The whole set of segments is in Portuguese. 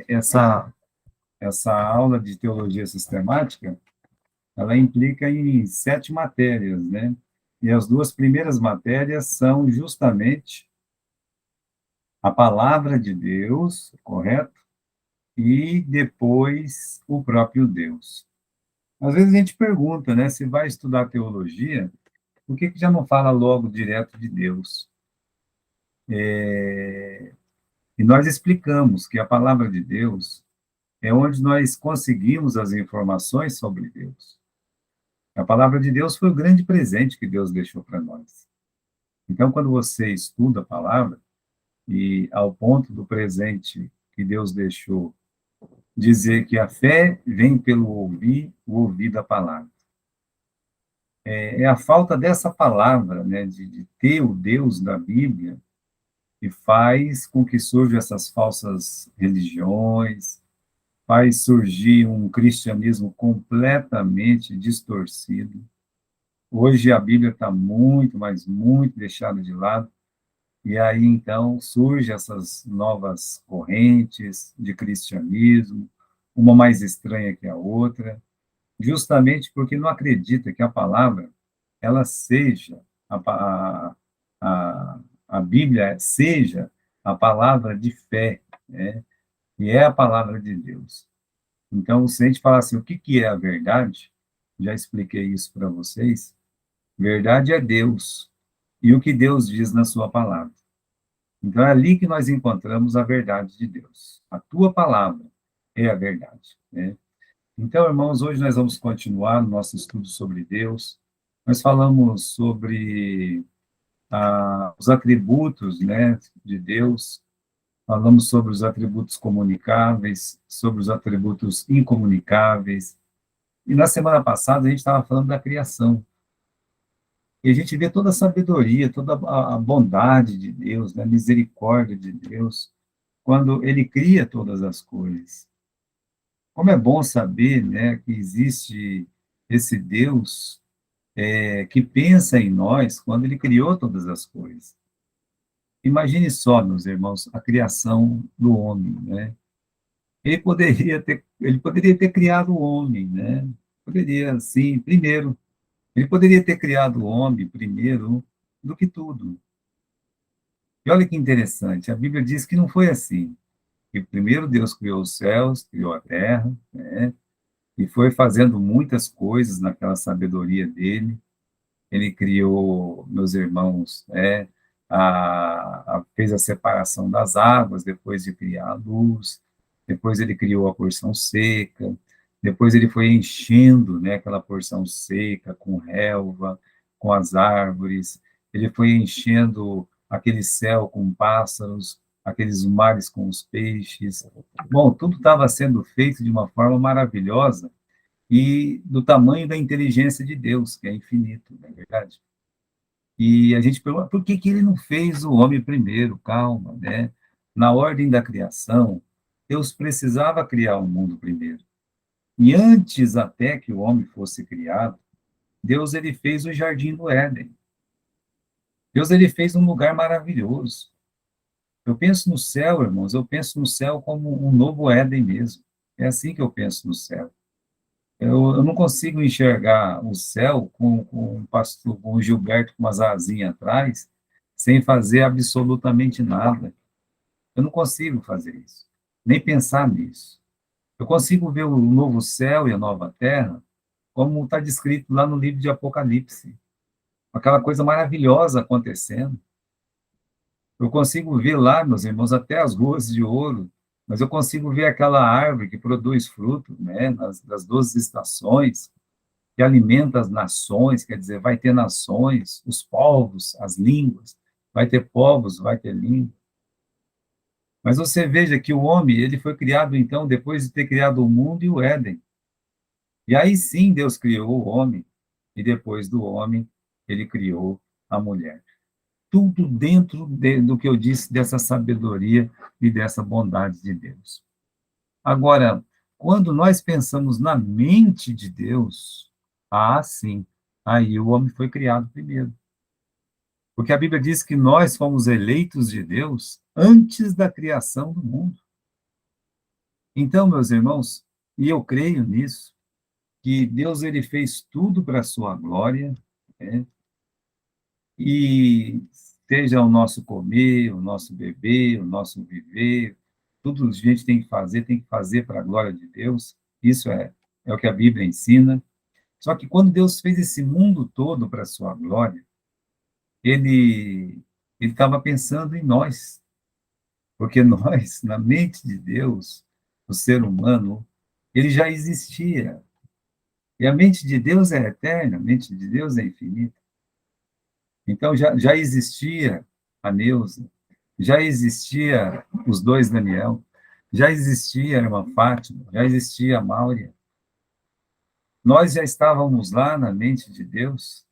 essa aula de teologia sistemática, ela implica em 7 matérias, né? E as 2 primeiras matérias são justamente a palavra de Deus, correto? E depois o próprio Deus. Às vezes a gente pergunta, né, se vai estudar teologia, por que já não fala logo direto de Deus? E nós explicamos que a palavra de Deus é onde nós conseguimos as informações sobre Deus. A palavra de Deus foi o grande presente que Deus deixou para nós. Então, quando você estuda a palavra, e ao ponto do presente que Deus deixou, dizer que a fé vem pelo ouvir, o ouvir da palavra. É a falta dessa palavra, né, de ter o Deus da Bíblia, que faz com que surjam essas falsas religiões, faz surgir um cristianismo completamente distorcido. Hoje a Bíblia está muito, mas muito deixada de lado, e aí então surgem essas novas correntes de cristianismo, uma mais estranha que a outra, justamente porque não acredita que a palavra ela seja a, a Bíblia seja a palavra de fé, né? E é a palavra de Deus. Então, se a gente falar assim, o que que é a verdade? Já expliquei isso para vocês. Verdade é Deus e o que Deus diz na sua palavra. Então, é ali que nós encontramos a verdade de Deus. A tua palavra é a verdade, né? Então, irmãos, hoje nós vamos continuar no nosso estudo sobre Deus. Nós falamos sobre os atributos, né, de Deus, falamos sobre os atributos comunicáveis, sobre os atributos incomunicáveis, e na semana passada a gente estava falando da criação, e a gente vê toda a sabedoria, toda a bondade de Deus, né, a misericórdia de Deus, quando Ele cria todas as coisas. Como é bom saber, né, que existe esse Deus que pensa em nós quando Ele criou todas as coisas. Imagine só, meus irmãos, a criação do homem, né? Ele poderia ter criado o homem, né? Poderia, sim, primeiro. Ele poderia ter criado o homem primeiro do que tudo. E olha que interessante, a Bíblia diz que não foi assim. Que primeiro Deus criou os céus, criou a terra, né? E foi fazendo muitas coisas naquela sabedoria dele. Ele criou, meus irmãos, né? Fez a separação das águas, depois de criar a luz, depois ele criou a porção seca, depois ele foi enchendo, né, aquela porção seca com relva, com as árvores, ele foi enchendo aquele céu com pássaros, aqueles mares com os peixes. Bom, tudo estava sendo feito de uma forma maravilhosa e do tamanho da inteligência de Deus, que é infinito, não é verdade? E a gente pergunta, por que que ele não fez o homem primeiro? Calma, né? Na ordem da criação, Deus precisava criar o mundo primeiro. E antes até que o homem fosse criado, Deus ele fez o jardim do Éden. Deus ele fez um lugar maravilhoso. Eu penso no céu, irmãos, eu penso no céu como um novo Éden mesmo. É assim que eu penso no céu. Eu não consigo enxergar o céu com um pastor, com o Gilberto com umas asinhas atrás, sem fazer absolutamente nada. Eu não consigo fazer isso, nem pensar nisso. Eu consigo ver o novo céu e a nova terra, como está descrito lá no livro de Apocalipse, aquela coisa maravilhosa acontecendo. Eu consigo ver lá, meus irmãos, até as ruas de ouro, mas eu consigo ver aquela árvore que produz fruto, né, das 12 estações, que alimenta as nações, quer dizer, vai ter nações, os povos, as línguas, vai ter povos, vai ter língua. Mas você veja que o homem, ele foi criado, então, depois de ter criado o mundo e o Éden. E aí sim Deus criou o homem, e depois do homem, ele criou a mulher. Tudo dentro do que eu disse, dessa sabedoria e dessa bondade de Deus. Agora, quando nós pensamos na mente de Deus, sim, aí o homem foi criado primeiro. Porque a Bíblia diz que nós fomos eleitos de Deus antes da criação do mundo. Então, meus irmãos, e eu creio nisso, que Deus ele fez tudo para a sua glória, né? E seja o nosso comer, o nosso beber, o nosso viver, tudo a gente tem que fazer para a glória de Deus. Isso é o que a Bíblia ensina. Só que quando Deus fez esse mundo todo para a sua glória, ele ele estava pensando em nós, porque nós, na mente de Deus, o ser humano, ele já existia. E a mente de Deus é eterna, a mente de Deus é infinita. Então já existia a Neuza, já existia os dois Daniel, já existia a irmã Fátima, já existia a Máurea. Nós já estávamos lá na mente de Deus,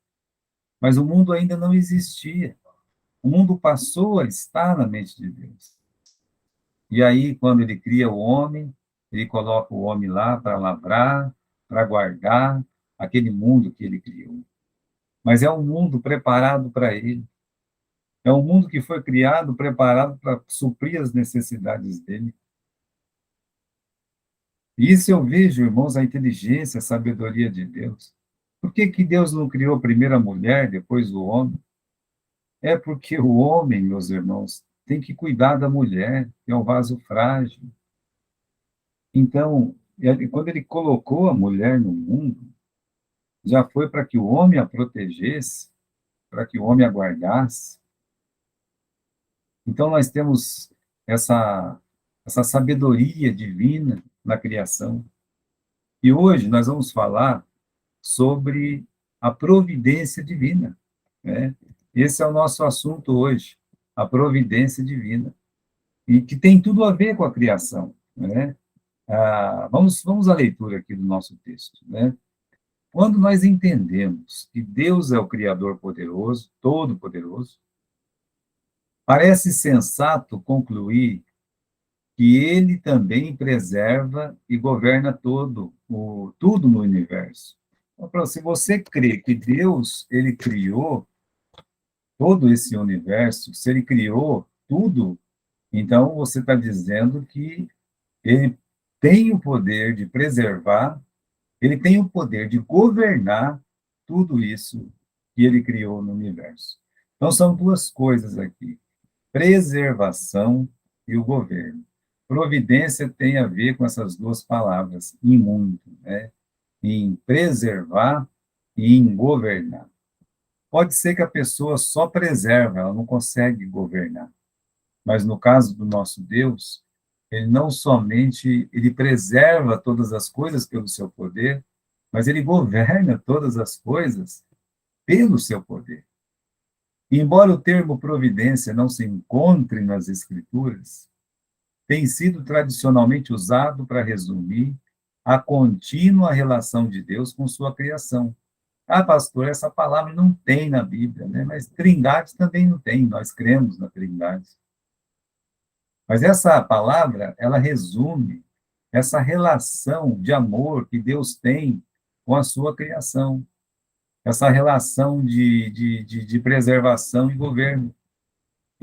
mas o mundo ainda não existia. O mundo passou a estar na mente de Deus. E aí, quando ele cria o homem, ele coloca o homem lá para lavrar, para guardar aquele mundo que ele criou. Mas é um mundo preparado para ele. É um mundo que foi criado, preparado para suprir as necessidades dele. E isso eu vejo, irmãos, a inteligência, a sabedoria de Deus. Por que que Deus não criou primeiro a mulher, depois o homem? É porque o homem, meus irmãos, tem que cuidar da mulher, que é um vaso frágil. Então, quando ele colocou a mulher no mundo, já foi para que o homem a protegesse, para que o homem a guardasse. Então, nós temos essa, essa sabedoria divina na criação. E hoje nós vamos falar sobre a providência divina, né? Esse é o nosso assunto hoje, a providência divina, e que tem tudo a ver com a criação, né? Vamos à leitura aqui do nosso texto, né? Quando nós entendemos que Deus é o Criador poderoso, todo-poderoso, parece sensato concluir que ele também preserva e governa tudo no universo. Então, se você crê que Deus ele criou todo esse universo, se ele criou tudo, então você está dizendo que ele tem o poder de preservar, ele tem o poder de governar tudo isso que ele criou no universo. Então são duas coisas aqui: preservação e o governo. Providência tem a ver com essas duas palavras, em muito, né? Em preservar e em governar. Pode ser que a pessoa só preserva, ela não consegue governar. Mas no caso do nosso Deus, ele não somente ele preserva todas as coisas pelo seu poder, mas ele governa todas as coisas pelo seu poder. E embora o termo providência não se encontre nas escrituras, tem sido tradicionalmente usado para resumir a contínua relação de Deus com sua criação. Ah, pastor, essa palavra não tem na Bíblia, né? Mas Trindade também não tem, nós cremos na Trindade. Mas essa palavra, ela resume essa relação de amor que Deus tem com a sua criação, essa relação de preservação e governo.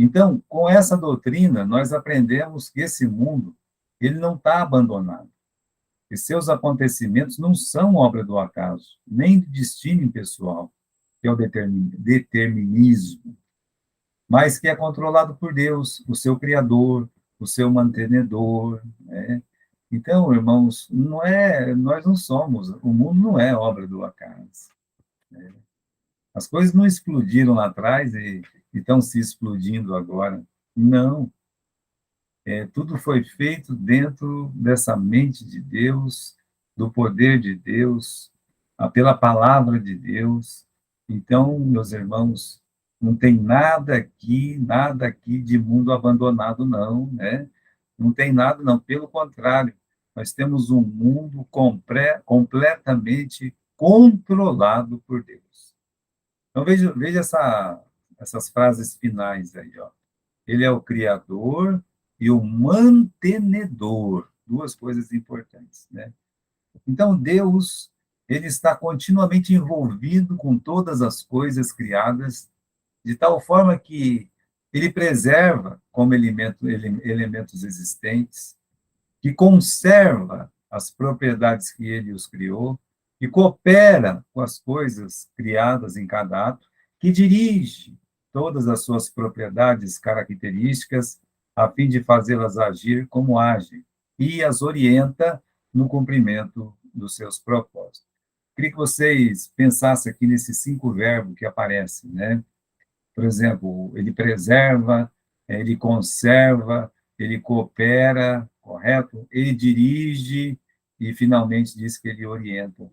Então, com essa doutrina, nós aprendemos que esse mundo ele não está abandonado. E seus acontecimentos não são obra do acaso, nem do destino pessoal, que é o determinismo, mas que é controlado por Deus, o seu Criador, o seu mantenedor, né? Então, irmãos, nós não somos, o mundo não é obra do acaso. Né? As coisas não explodiram lá atrás e estão se explodindo agora. Não, tudo foi feito dentro dessa mente de Deus, do poder de Deus, pela palavra de Deus. Então, meus irmãos, não tem nada aqui de mundo abandonado, não, né? Não tem nada, não. Pelo contrário, nós temos um mundo completamente controlado por Deus. Então, veja essas frases finais aí, ó. Ele é o criador e o mantenedor, duas coisas importantes, né? Então, Deus, ele está continuamente envolvido com todas as coisas criadas, de tal forma que ele preserva como elementos existentes, que conserva as propriedades que ele os criou, que coopera com as coisas criadas em cada ato, que dirige todas as suas propriedades características a fim de fazê-las agir como agem e as orienta no cumprimento dos seus propósitos. Queria que vocês pensassem aqui nesses 5 verbos que aparecem, né? Por exemplo, ele preserva, ele conserva, ele coopera, correto? Ele dirige e, finalmente, diz que ele orienta.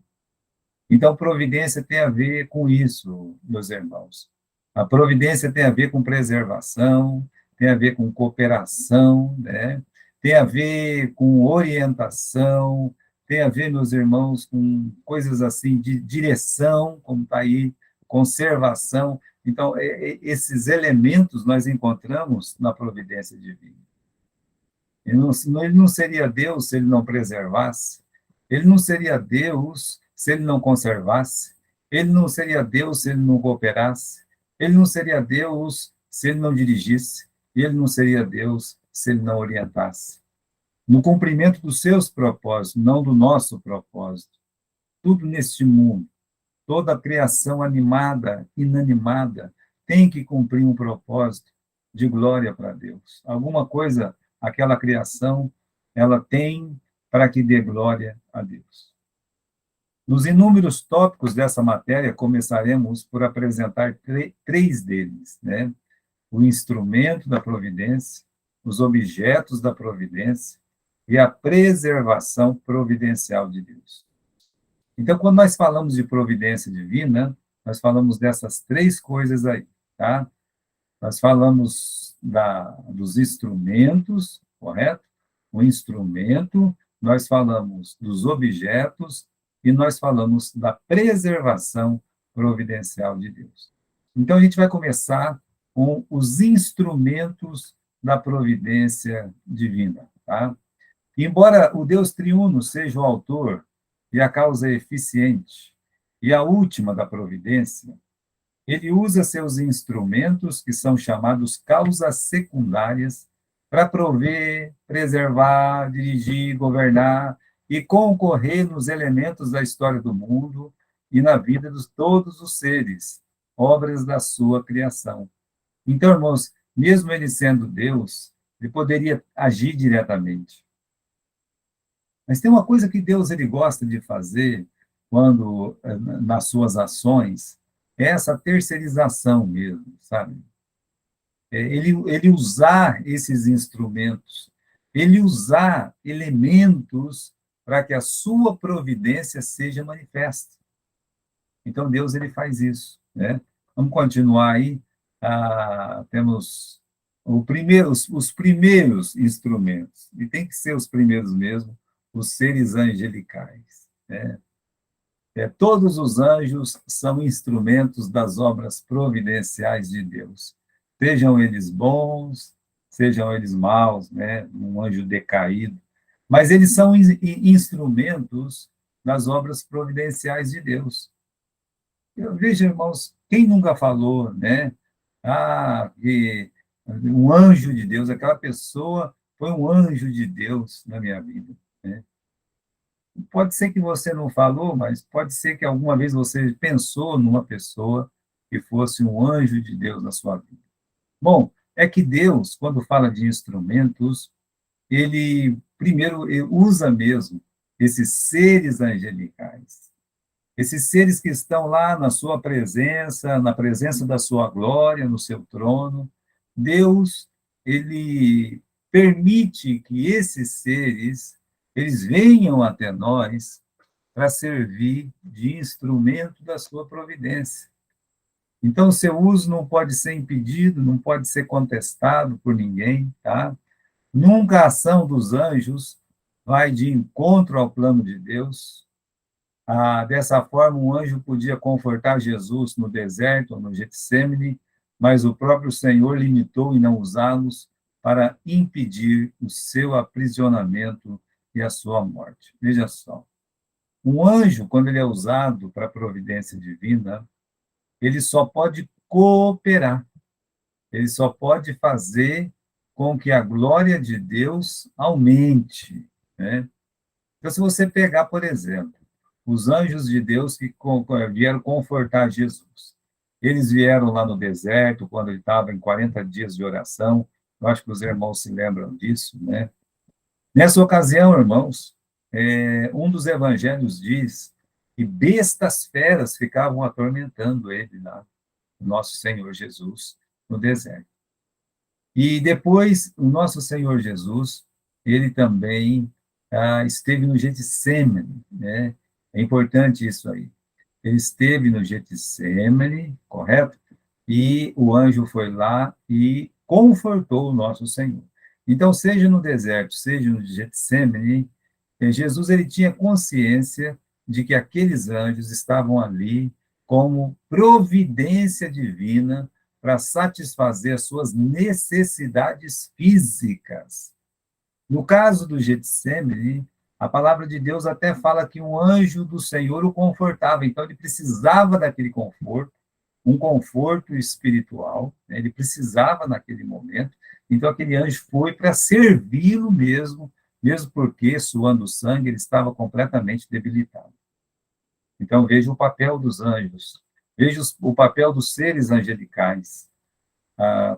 Então, providência tem a ver com isso, meus irmãos. A providência tem a ver com preservação, tem a ver com cooperação, né? Tem a ver com orientação, tem a ver, meus irmãos, com coisas assim de direção, como está aí, conservação. Então, esses elementos nós encontramos na providência divina. Ele não seria Deus se ele não preservasse. Ele não seria Deus se ele não conservasse. Ele não seria Deus se ele não cooperasse. Ele não seria Deus se ele não dirigisse. E ele não seria Deus se ele não orientasse. No cumprimento dos seus propósitos, não do nosso propósito. Tudo neste mundo, toda a criação animada, inanimada, tem que cumprir um propósito de glória para Deus. Alguma coisa aquela criação ela tem para que dê glória a Deus. Nos inúmeros tópicos dessa matéria, começaremos por apresentar 3 deles, né? O instrumento da providência, os objetos da providência e a preservação providencial de Deus. Então, quando nós falamos de providência divina, nós falamos dessas 3 coisas aí, tá? Nós falamos dos instrumentos, correto? O instrumento, nós falamos dos objetos e nós falamos da preservação providencial de Deus. Então, a gente vai começar com os instrumentos da providência divina, tá? Embora o Deus triuno seja o autor e a causa eficiente e a última da providência, ele usa seus instrumentos, que são chamados causas secundárias, para prover, preservar, dirigir, governar e concorrer nos elementos da história do mundo e na vida de todos os seres, obras da sua criação. Então, irmãos, mesmo ele sendo Deus, ele poderia agir diretamente. Mas tem uma coisa que Deus ele gosta de fazer quando nas suas ações, é essa terceirização mesmo, sabe? Ele usar esses instrumentos, ele usar elementos para que a sua providência seja manifesta. Então, Deus ele faz isso, né? Vamos continuar aí. Temos os primeiros instrumentos, e tem que ser os primeiros mesmo, os seres angelicais, né? Todos os anjos são instrumentos das obras providenciais de Deus, sejam eles bons, sejam eles maus, né? Um anjo decaído, mas eles são instrumentos das obras providenciais de Deus. Eu vejo, irmãos, quem nunca falou, né? Que um anjo de Deus, aquela pessoa foi um anjo de Deus na minha vida, né? Pode ser que você não falou, mas pode ser que alguma vez você pensou numa pessoa que fosse um anjo de Deus na sua vida. Bom, é que Deus, quando fala de instrumentos, ele primeiro ele usa mesmo esses seres angelicais. Esses seres que estão lá na sua presença, na presença da sua glória, no seu trono. Deus, ele permite que esses seres eles venham até nós para servir de instrumento da sua providência. Então, o seu uso não pode ser impedido, não pode ser contestado por ninguém, tá? Nunca a ação dos anjos vai de encontro ao plano de Deus. Dessa forma, um anjo podia confortar Jesus no deserto, ou no Getsêmani, mas o próprio Senhor limitou em não usá-los para impedir o seu aprisionamento e a sua morte. Veja só, um anjo, quando ele é usado para a providência divina, ele só pode cooperar, ele só pode fazer com que a glória de Deus aumente, né? Então, se você pegar, por exemplo, os anjos de Deus que vieram confortar Jesus, eles vieram lá no deserto, quando ele estava em 40 dias de oração, eu acho que os irmãos se lembram disso, né? Nessa ocasião, irmãos, um dos evangelhos diz que bestas feras ficavam atormentando ele lá, nosso Senhor Jesus, no deserto. E depois, o nosso Senhor Jesus, ele também esteve no Getsemane, né? É importante isso aí. Ele esteve no Getsemane, correto? E o anjo foi lá e confortou o nosso Senhor. Então, seja no deserto, seja no Getsemane, Jesus ele tinha consciência de que aqueles anjos estavam ali como providência divina para satisfazer as suas necessidades físicas. No caso do Getsemane, a palavra de Deus até fala que um anjo do Senhor o confortava, então ele precisava daquele conforto, um conforto espiritual, né? Ele precisava naquele momento, então aquele anjo foi para servi-lo mesmo, mesmo porque, suando sangue, ele estava completamente debilitado. Então veja o papel dos anjos, veja o papel dos seres angelicais,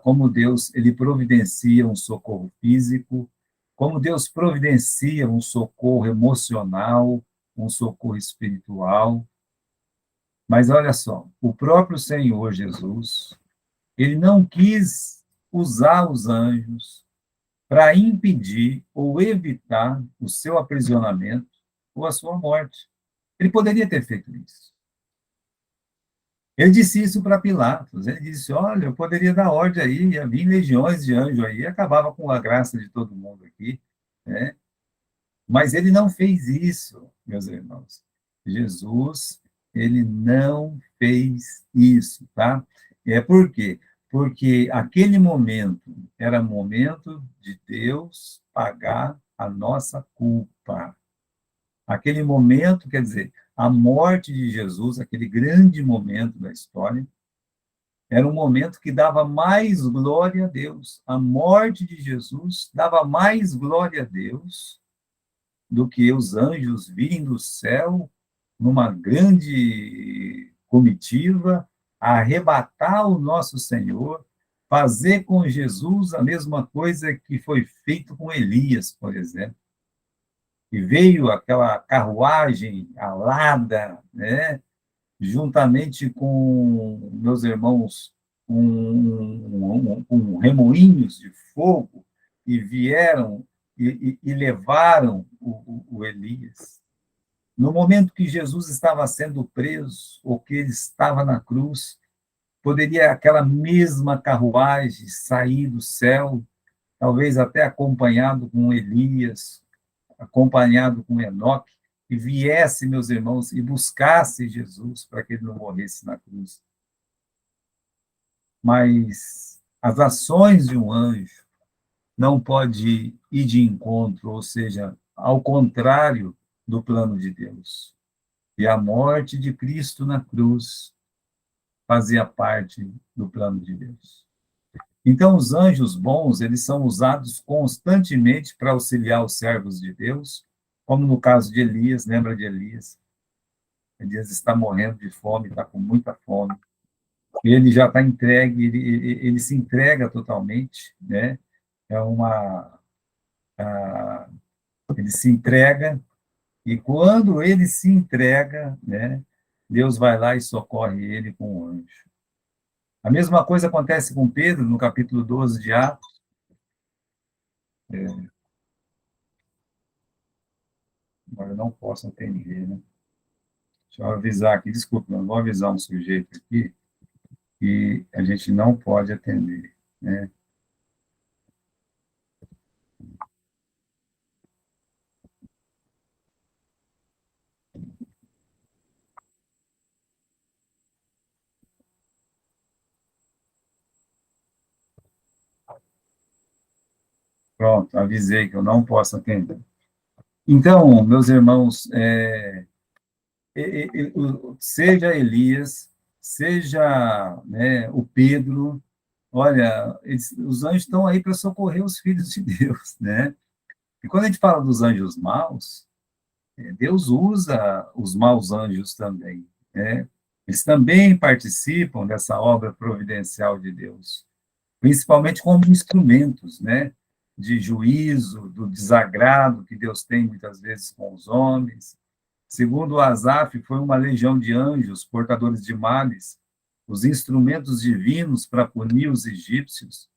como Deus ele providencia um socorro físico, como Deus providencia um socorro emocional, um socorro espiritual. Mas olha só, o próprio Senhor Jesus, ele não quis usar os anjos para impedir ou evitar o seu aprisionamento ou a sua morte. Ele poderia ter feito isso. Ele disse isso para Pilatos. Ele disse: Olha, eu poderia dar ordem aí, ia vir legiões de anjos aí, acabava com a graça de todo mundo aqui, né? Mas ele não fez isso, meus irmãos. Jesus, ele não fez isso, tá? Por quê? Porque aquele momento era momento de Deus pagar a nossa culpa. Aquele momento, quer dizer, a morte de Jesus, aquele grande momento da história, era um momento que dava mais glória a Deus. A morte de Jesus dava mais glória a Deus do que os anjos virem do céu numa grande comitiva, arrebatar o nosso Senhor, fazer com Jesus a mesma coisa que foi feito com Elias, por exemplo. E veio aquela carruagem alada, né? Juntamente com meus irmãos, com remoinhos de fogo, e vieram e levaram o Elias. No momento que Jesus estava sendo preso, ou que ele estava na cruz, poderia aquela mesma carruagem sair do céu, talvez até acompanhado com Elias, acompanhado com Enoque, e viesse, meus irmãos, e buscasse Jesus para que ele não morresse na cruz. Mas as ações de um anjo não pode ir de encontro, ou seja, ao contrário do plano de Deus. E a morte de Cristo na cruz fazia parte do plano de Deus. Então, os anjos bons, eles são usados constantemente para auxiliar os servos de Deus, como no caso de Elias, lembra de Elias? Elias está morrendo de fome, está com muita fome. Ele já está entregue, ele se entrega totalmente, né? É uma, ele se entrega, e quando ele se entrega, né? Deus vai lá e socorre ele com um anjo. A mesma coisa acontece com Pedro, no capítulo 12 de Atos. Agora eu não posso atender, né? Deixa eu avisar aqui, desculpa, eu vou avisar um sujeito aqui que a gente não pode atender, né? Pronto, avisei que eu não posso atender. Então, meus irmãos, seja Elias, seja, né, o Pedro, olha, os anjos estão aí para socorrer os filhos de Deus, né? E quando a gente fala dos anjos maus, Deus usa os maus anjos também, né? Eles também participam dessa obra providencial de Deus, principalmente como instrumentos, né? De juízo, do desagrado que Deus tem muitas vezes com os homens. Segundo Asaf, foi uma legião de anjos, portadores de males, os instrumentos divinos para punir os egípcios.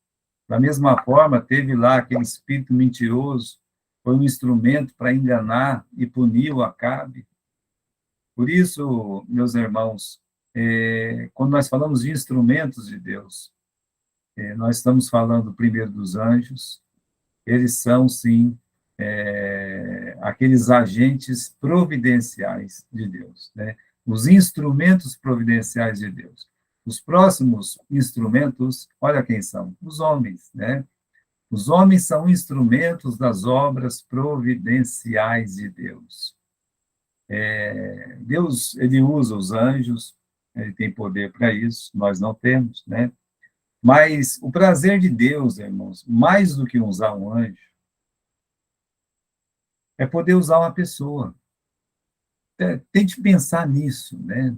Da mesma forma, teve lá aquele espírito mentiroso, foi um instrumento para enganar e punir o Acabe. Por isso, meus irmãos, quando nós falamos de instrumentos de Deus, nós estamos falando primeiro dos anjos, eles são, sim, aqueles agentes providenciais de Deus, né? Os instrumentos providenciais de Deus. Os próximos instrumentos, olha quem são? Os homens, né? Os homens são instrumentos das obras providenciais de Deus. Deus, ele usa os anjos, ele tem poder para isso, nós não temos, né? Mas o prazer de Deus, irmãos, mais do que usar um anjo, é poder usar uma pessoa. Tente pensar nisso, né?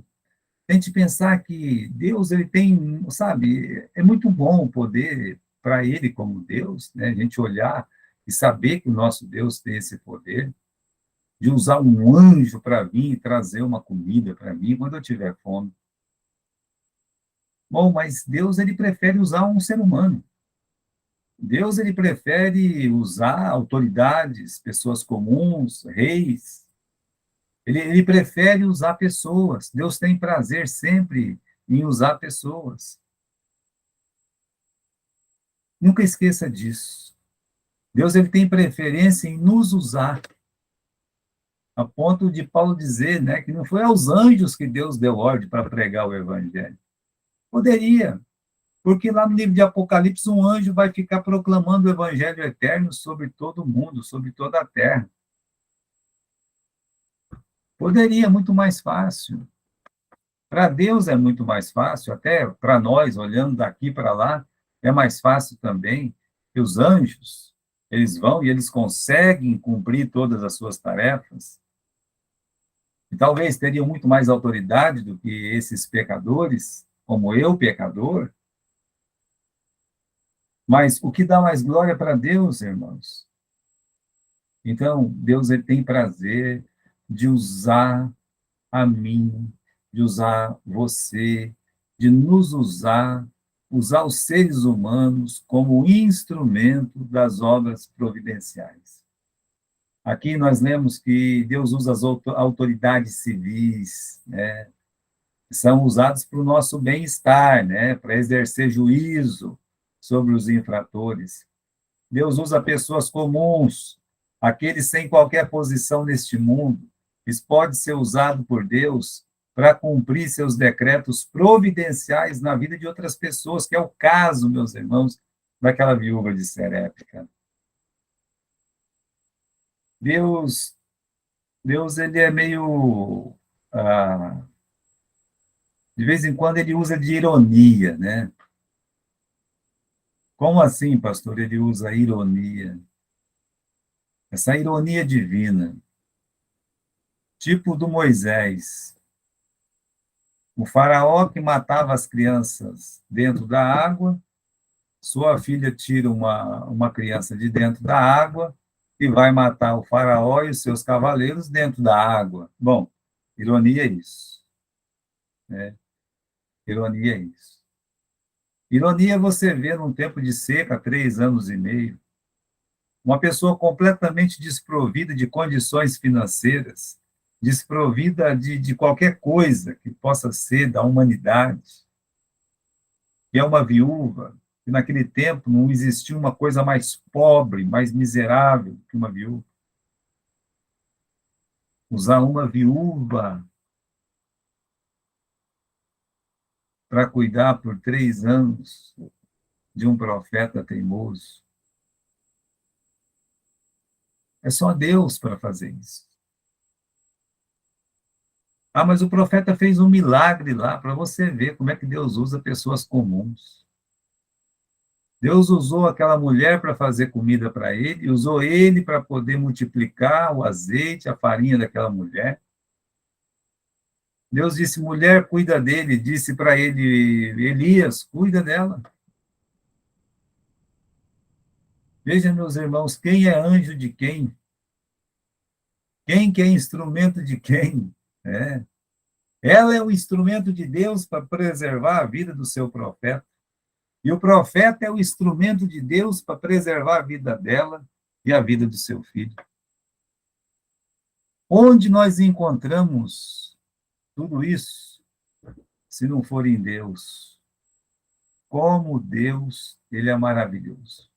Tente pensar que Deus, ele tem, sabe, é muito bom poder para ele como Deus, né? A gente olhar e saber que o nosso Deus tem esse poder de usar um anjo para vir e trazer uma comida para mim quando eu tiver fome. Bom, mas Deus, ele prefere usar um ser humano. Deus, ele prefere usar autoridades, pessoas comuns, reis. Ele prefere usar pessoas. Deus tem prazer sempre em usar pessoas. Nunca esqueça disso. Deus, ele tem preferência em nos usar, a ponto de Paulo dizer, né, que não foi aos anjos que Deus deu ordem para pregar o evangelho. Poderia, porque lá no livro de Apocalipse um anjo vai ficar proclamando o evangelho eterno sobre todo o mundo, sobre toda a terra. Poderia, muito mais fácil. Para Deus é muito mais fácil, até para nós, olhando daqui para lá, é mais fácil também, que os anjos, eles vão e eles conseguem cumprir todas as suas tarefas, e talvez teriam muito mais autoridade do que esses pecadores, como eu, pecador, mas o que dá mais glória para Deus, irmãos? Então, Deus, ele tem prazer de usar a mim, de usar você, de nos usar, usar os seres humanos como instrumento das obras providenciais. Aqui nós lemos que Deus usa as autoridades civis, né? São usados para o nosso bem-estar, né? Para exercer juízo sobre os infratores. Deus usa pessoas comuns, aqueles sem qualquer posição neste mundo. Isso pode ser usado por Deus para cumprir seus decretos providenciais na vida de outras pessoas, que é o caso, meus irmãos, daquela viúva de Serepta. Deus, Deus, ele é meio, de vez em quando ele usa de ironia, né? Como assim, pastor? Ele usa ironia. Essa ironia divina, tipo do Moisés. O faraó que matava as crianças dentro da água, sua filha tira uma criança de dentro da água e vai matar o faraó e os seus cavaleiros dentro da água. Bom, ironia é isso, né? Ironia é isso. Ironia você vê num tempo de seca, 3 anos e meio, uma pessoa completamente desprovida de condições financeiras, desprovida de qualquer coisa que possa ser da humanidade, que é uma viúva, que naquele tempo não existia uma coisa mais pobre, mais miserável que uma viúva. Usar uma viúva para cuidar por 3 anos de um profeta teimoso. É só Deus para fazer isso. Ah, mas o profeta fez um milagre lá, para você ver como é que Deus usa pessoas comuns. Deus usou aquela mulher para fazer comida para ele, usou ele para poder multiplicar o azeite, a farinha daquela mulher. Deus disse, mulher, cuida dele. Disse para ele, Elias, cuida dela. Veja, meus irmãos, quem é anjo de quem? Quem que é instrumento de quem? É. Ela é o instrumento de Deus para preservar a vida do seu profeta. E o profeta é o instrumento de Deus para preservar a vida dela e a vida do seu filho. Onde nós encontramos tudo isso, se não for em Deus? Como Deus, ele é maravilhoso.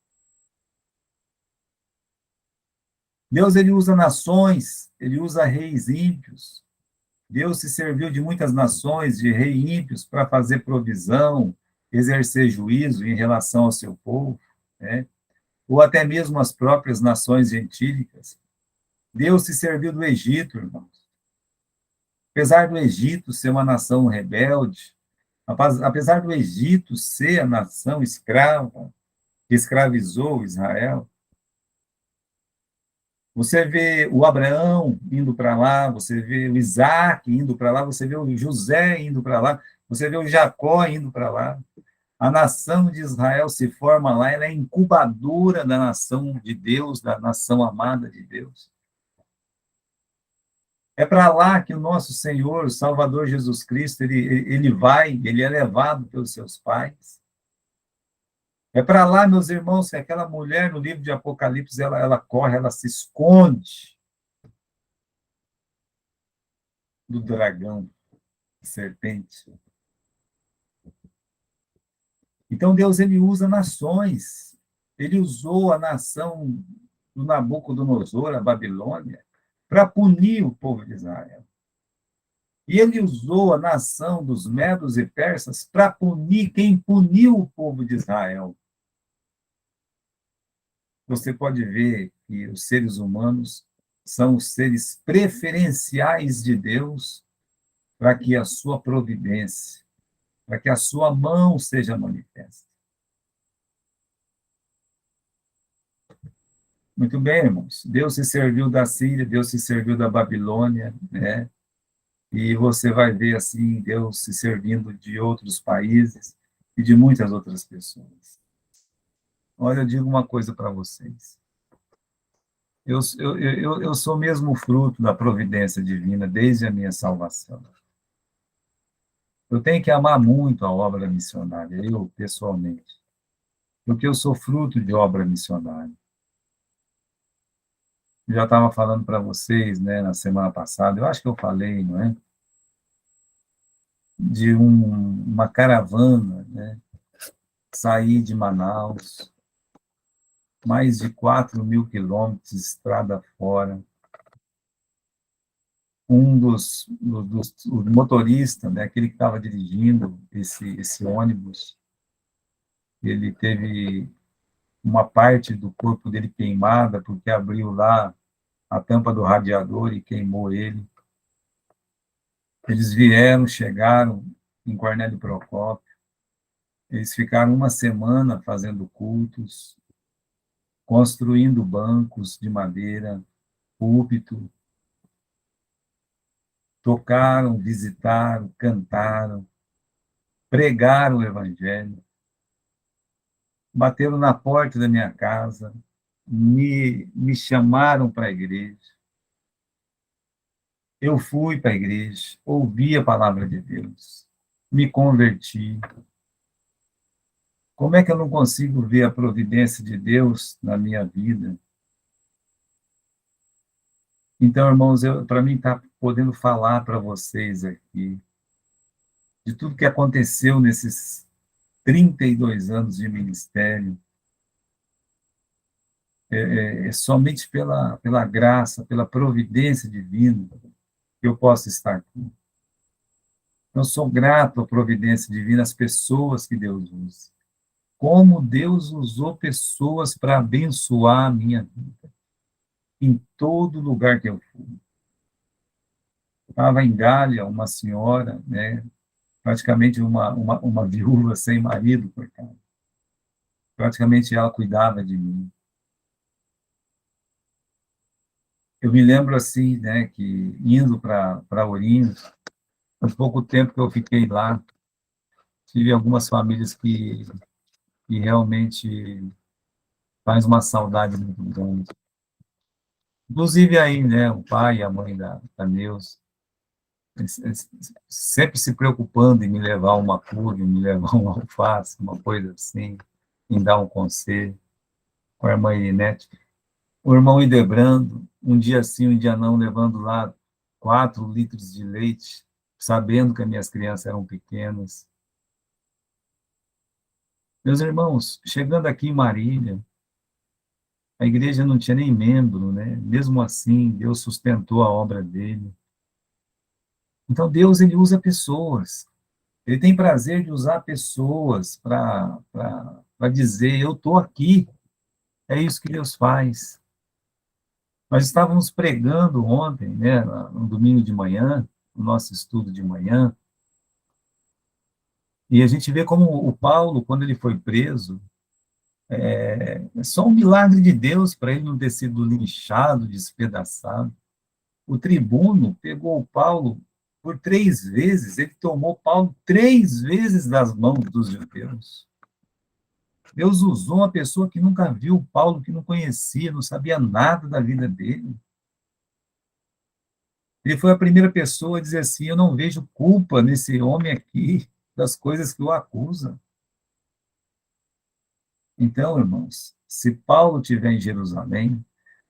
Deus, ele usa nações, ele usa reis ímpios. Deus se serviu de muitas nações, de reis ímpios, para fazer provisão, exercer juízo em relação ao seu povo, né? Ou até mesmo as próprias nações gentílicas. Deus se serviu do Egito, irmãos. Apesar do Egito ser uma nação rebelde, apesar do Egito ser a nação escrava, que escravizou Israel, você vê o Abraão indo para lá, você vê o Isaac indo para lá, você vê o José indo para lá, você vê o Jacó indo para lá. A nação de Israel se forma lá, ela é incubadora da nação de Deus, da nação amada de Deus. É para lá que o nosso Senhor, o Salvador Jesus Cristo, ele vai, ele é levado pelos seus pais. É para lá, meus irmãos, que aquela mulher no livro de Apocalipse, ela corre, ela se esconde do dragão, da serpente. Então, Deus, ele usa nações. Ele usou a nação do Nabucodonosor, a Babilônia, para punir o povo de Israel. E ele usou a nação dos medos e persas para punir quem puniu o povo de Israel. Você pode ver que os seres humanos são os seres preferenciais de Deus para que a sua providência, para que a sua mão seja manifesta. Muito bem, irmãos. Deus se serviu da Síria, Deus se serviu da Babilônia, né? E você vai ver, assim, Deus se servindo de outros países e de muitas outras pessoas. Olha, eu digo uma coisa para vocês. Eu sou mesmo fruto da providência divina desde a minha salvação. Eu tenho que amar muito a obra missionária, eu, pessoalmente, porque eu sou fruto de obra missionária. Eu já estava falando para vocês, né, na semana passada, eu acho que eu falei, não é? De uma caravana, né, sair de Manaus, mais de 4.000 quilômetros de estrada fora. O motorista, né, aquele que estava dirigindo esse ônibus, ele teve uma parte do corpo dele queimada, porque abriu lá a tampa do radiador e queimou ele. Eles vieram, chegaram em Cornélio Procópio, eles ficaram uma semana fazendo cultos, construindo bancos de madeira, púlpito, tocaram, visitaram, cantaram, pregaram o evangelho, bateram na porta da minha casa, me chamaram para a igreja. Eu fui para a igreja, ouvi a palavra de Deus, me converti. Como é que eu não consigo ver a providência de Deus na minha vida? Então, irmãos, para mim estar podendo falar para vocês aqui de tudo que aconteceu nesses 32 anos de ministério, é somente pela graça, pela providência divina que eu posso estar aqui. Eu sou grato à providência divina, às pessoas que Deus usa. Como Deus usou pessoas para abençoar a minha vida, em todo lugar que eu fui. Estava em Gália, uma senhora, né, praticamente uma viúva sem marido, coitada. praticamente ela cuidava de mim. Eu me lembro assim, né, que indo para Ourinhos, no pouco tempo que eu fiquei lá, tive algumas famílias que realmente faz uma saudade muito grande. Inclusive aí, né, o pai e a mãe da Neus, eles sempre se preocupando em me levar uma couve, me levar um alface, uma coisa assim, em dar um conselho, com a irmã Irinete. O irmão Idebrando, um dia sim, um dia não, levando lá 4 litros de leite, sabendo que as minhas crianças eram pequenas. Meus irmãos, chegando aqui em Marília, a igreja não tinha nem membro, né? Mesmo assim, Deus sustentou a obra dele. Então, Deus, ele usa pessoas. Ele tem prazer de usar pessoas para dizer: eu estou aqui. É isso que Deus faz. Nós estávamos pregando ontem, né, no domingo de manhã, no nosso estudo de manhã, e a gente vê como o Paulo, quando ele foi preso, é só um milagre de Deus para ele não ter sido linchado, despedaçado. O tribuno pegou o Paulo por 3 vezes, ele tomou Paulo 3 vezes das mãos dos judeus. Deus usou uma pessoa que nunca viu Paulo, que não conhecia, não sabia nada da vida dele. Ele foi a primeira pessoa a dizer assim: eu não vejo culpa nesse homem aqui das coisas que o acusam. Então, irmãos, se Paulo estiver em Jerusalém,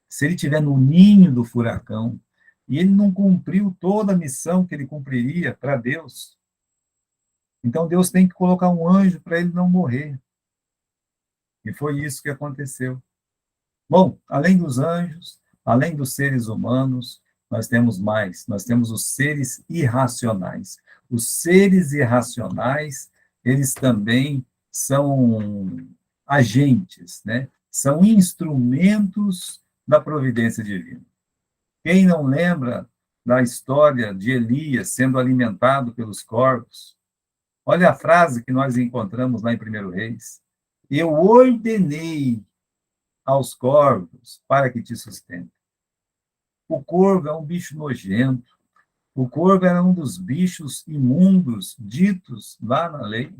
se ele estiver no ninho do furacão, e ele não cumpriu toda a missão que ele cumpriria para Deus, então Deus tem que colocar um anjo para ele não morrer. E foi isso que aconteceu. Bom, além dos anjos, além dos seres humanos, nós temos mais, nós temos os seres irracionais. Os seres irracionais, eles também são agentes, né? São instrumentos da providência divina. Quem não lembra da história de Elias sendo alimentado pelos corvos? Olha a frase que nós encontramos lá em 1 Reis. Eu ordenei aos corvos para que te sustentem. O corvo é um bicho nojento. O corvo era um dos bichos imundos ditos lá na lei.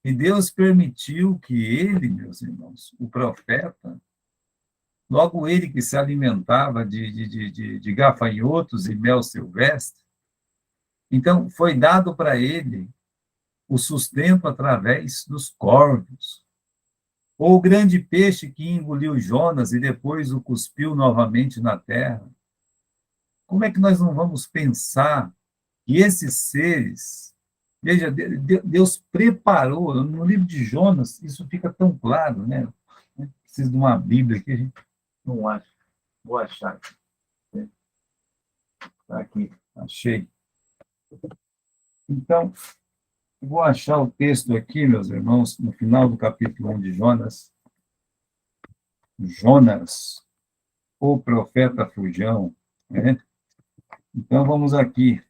E Deus permitiu que ele, meus irmãos, o profeta, logo ele que se alimentava de gafanhotos e mel silvestre, então foi dado para ele o sustento através dos corvos. Ou o grande peixe que engoliu Jonas e depois o cuspiu novamente na terra. Como é que nós não vamos pensar que esses seres, veja, Deus preparou, no livro de Jonas, isso fica tão claro, né? Preciso de uma Bíblia aqui, a gente não acha. Vou achar. Está aqui, achei. Então, vou achar o texto aqui, meus irmãos, no final do capítulo 1 de Jonas. Jonas, o profeta fujão, né? Então, vamos aqui.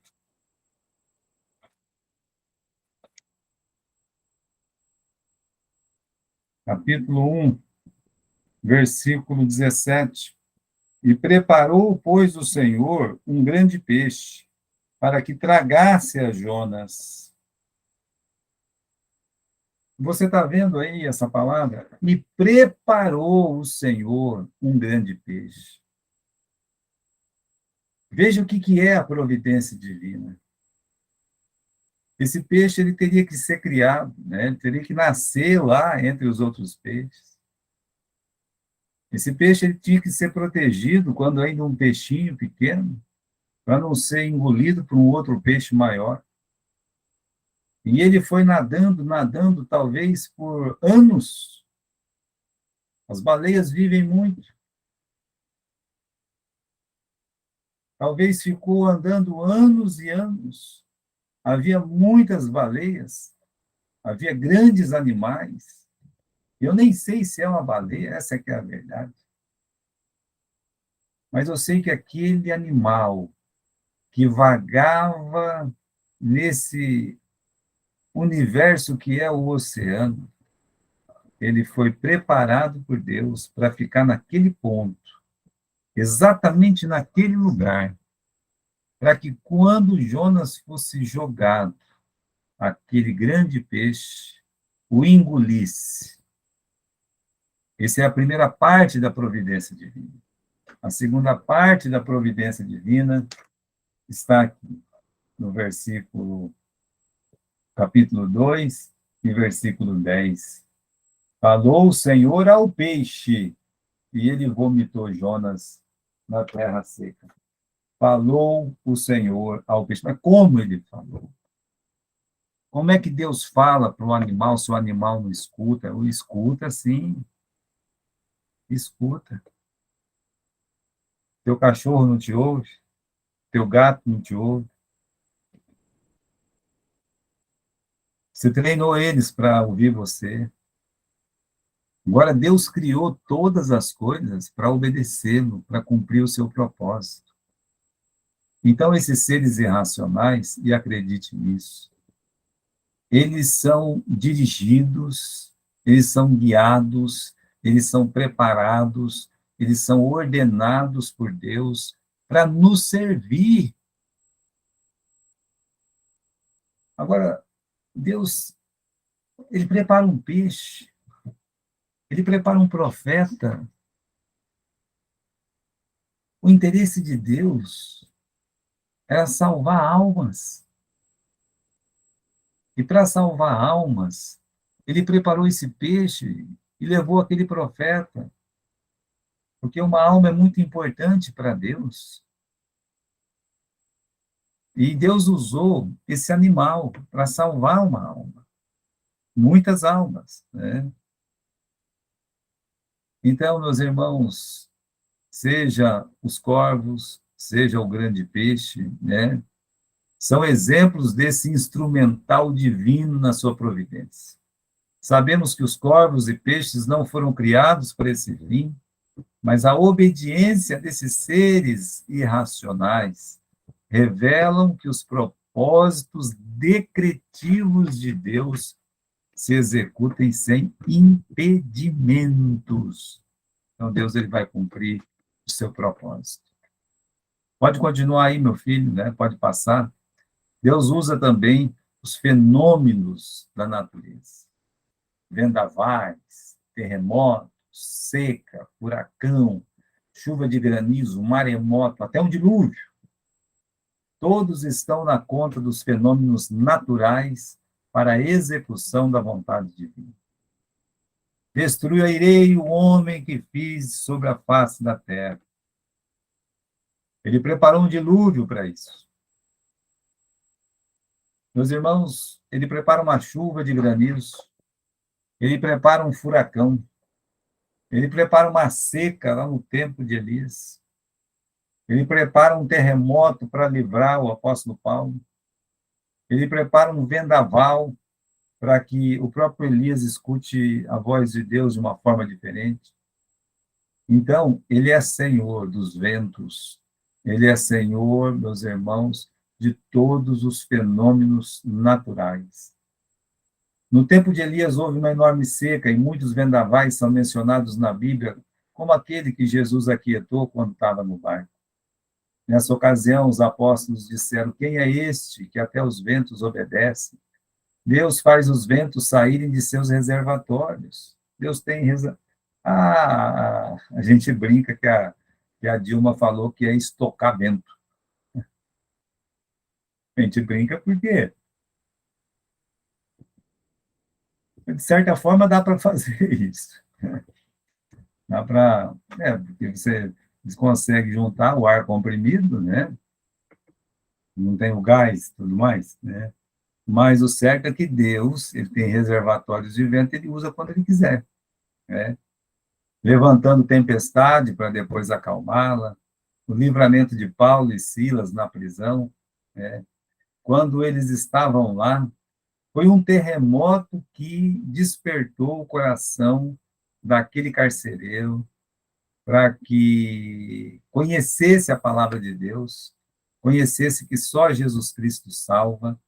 Capítulo 1, versículo 17. E preparou, pois, o Senhor um grande peixe, para que tragasse a Jonas. Você está vendo aí essa palavra? E preparou o Senhor um grande peixe. Veja o que é a providência divina. Esse peixe ele teria que ser criado, né? Ele teria que nascer lá entre os outros peixes. Esse peixe ele tinha que ser protegido quando ainda um peixinho pequeno, para não ser engolido por um outro peixe maior. E ele foi nadando, nadando, talvez por anos. As baleias vivem muito. Talvez ficou andando anos e anos. Havia muitas baleias, havia grandes animais. Eu nem sei se é uma baleia, essa é que é a verdade. Mas eu sei que aquele animal que vagava nesse universo que é o oceano, ele foi preparado por Deus para ficar naquele ponto, exatamente naquele lugar, para que quando Jonas fosse jogado, aquele grande peixe o engolisse. Essa é a primeira parte da providência divina. A segunda parte da providência divina está aqui, no capítulo 2 e versículo 10. Falou o Senhor ao peixe, e ele vomitou Jonas na terra seca. Falou o Senhor ao peixe. Mas como ele falou? Como é que Deus fala para o animal se o animal não escuta? O escuta, sim, escuta. Teu cachorro não te ouve? Teu gato não te ouve? Você treinou eles para ouvir você. Agora, Deus criou todas as coisas para obedecê-lo, para cumprir o seu propósito. Então, esses seres irracionais, e acredite nisso, eles são dirigidos, eles são guiados, eles são preparados, eles são ordenados por Deus para nos servir. Agora, Deus, ele prepara um peixe, ele prepara um profeta. O interesse de Deus era salvar almas. E para salvar almas, ele preparou esse peixe e levou aquele profeta, porque uma alma é muito importante para Deus. E Deus usou esse animal para salvar uma alma, muitas almas, né? Então, meus irmãos, seja os corvos, seja o grande peixe, né? São exemplos desse instrumental divino na sua providência. Sabemos que os corvos e peixes não foram criados para esse fim, mas a obediência desses seres irracionais revelam que os propósitos decretivos de Deus se executem sem impedimentos. Então, Deus ele vai cumprir o seu propósito. Pode continuar aí, meu filho, né? Pode passar. Deus usa também os fenômenos da natureza. Vendavais, terremotos, seca, furacão, chuva de granizo, maremoto, até um dilúvio. Todos estão na conta dos fenômenos naturais para a execução da vontade divina. Destruirei o homem que fiz sobre a face da terra. Ele preparou um dilúvio para isso. Meus irmãos, ele prepara uma chuva de granizo, ele prepara um furacão, ele prepara uma seca lá no tempo de Elias, ele prepara um terremoto para livrar o apóstolo Paulo, ele prepara um vendaval para que o próprio Elias escute a voz de Deus de uma forma diferente. Então, ele é Senhor dos ventos, ele é Senhor, meus irmãos, de todos os fenômenos naturais. No tempo de Elias houve uma enorme seca e muitos vendavais são mencionados na Bíblia, como aquele que Jesus aquietou quando estava no barco. Nessa ocasião, os apóstolos disseram: quem é este que até os ventos obedece? Deus faz os ventos saírem de seus reservatórios. Deus tem a gente brinca que a Dilma falou que é estocar vento. A gente brinca porque, de certa forma, dá para fazer isso. Dá para... porque você consegue juntar o ar comprimido, né? Não tem o gás e tudo mais, né? Mas o certo é que Deus, ele tem reservatórios de vento, ele usa quando ele quiser, né? Levantando tempestade para depois acalmá-la, o livramento de Paulo e Silas na prisão, né? Quando eles estavam lá, foi um terremoto que despertou o coração daquele carcereiro para que conhecesse a palavra de Deus, conhecesse que só Jesus Cristo salva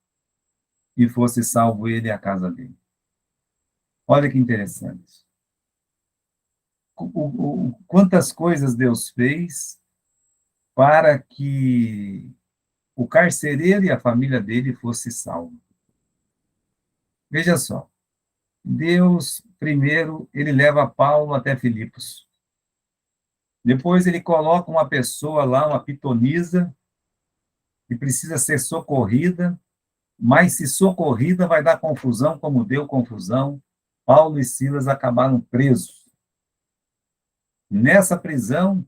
e fosse salvo ele e a casa dele. Olha que interessante. Quantas coisas Deus fez para que o carcereiro e a família dele fosse salvo. Veja só, Deus, primeiro, ele leva Paulo até Filipos. Depois ele coloca uma pessoa lá, uma pitonisa, que precisa ser socorrida, mas se socorrida vai dar confusão, como deu confusão. Paulo e Silas acabaram presos. Nessa prisão,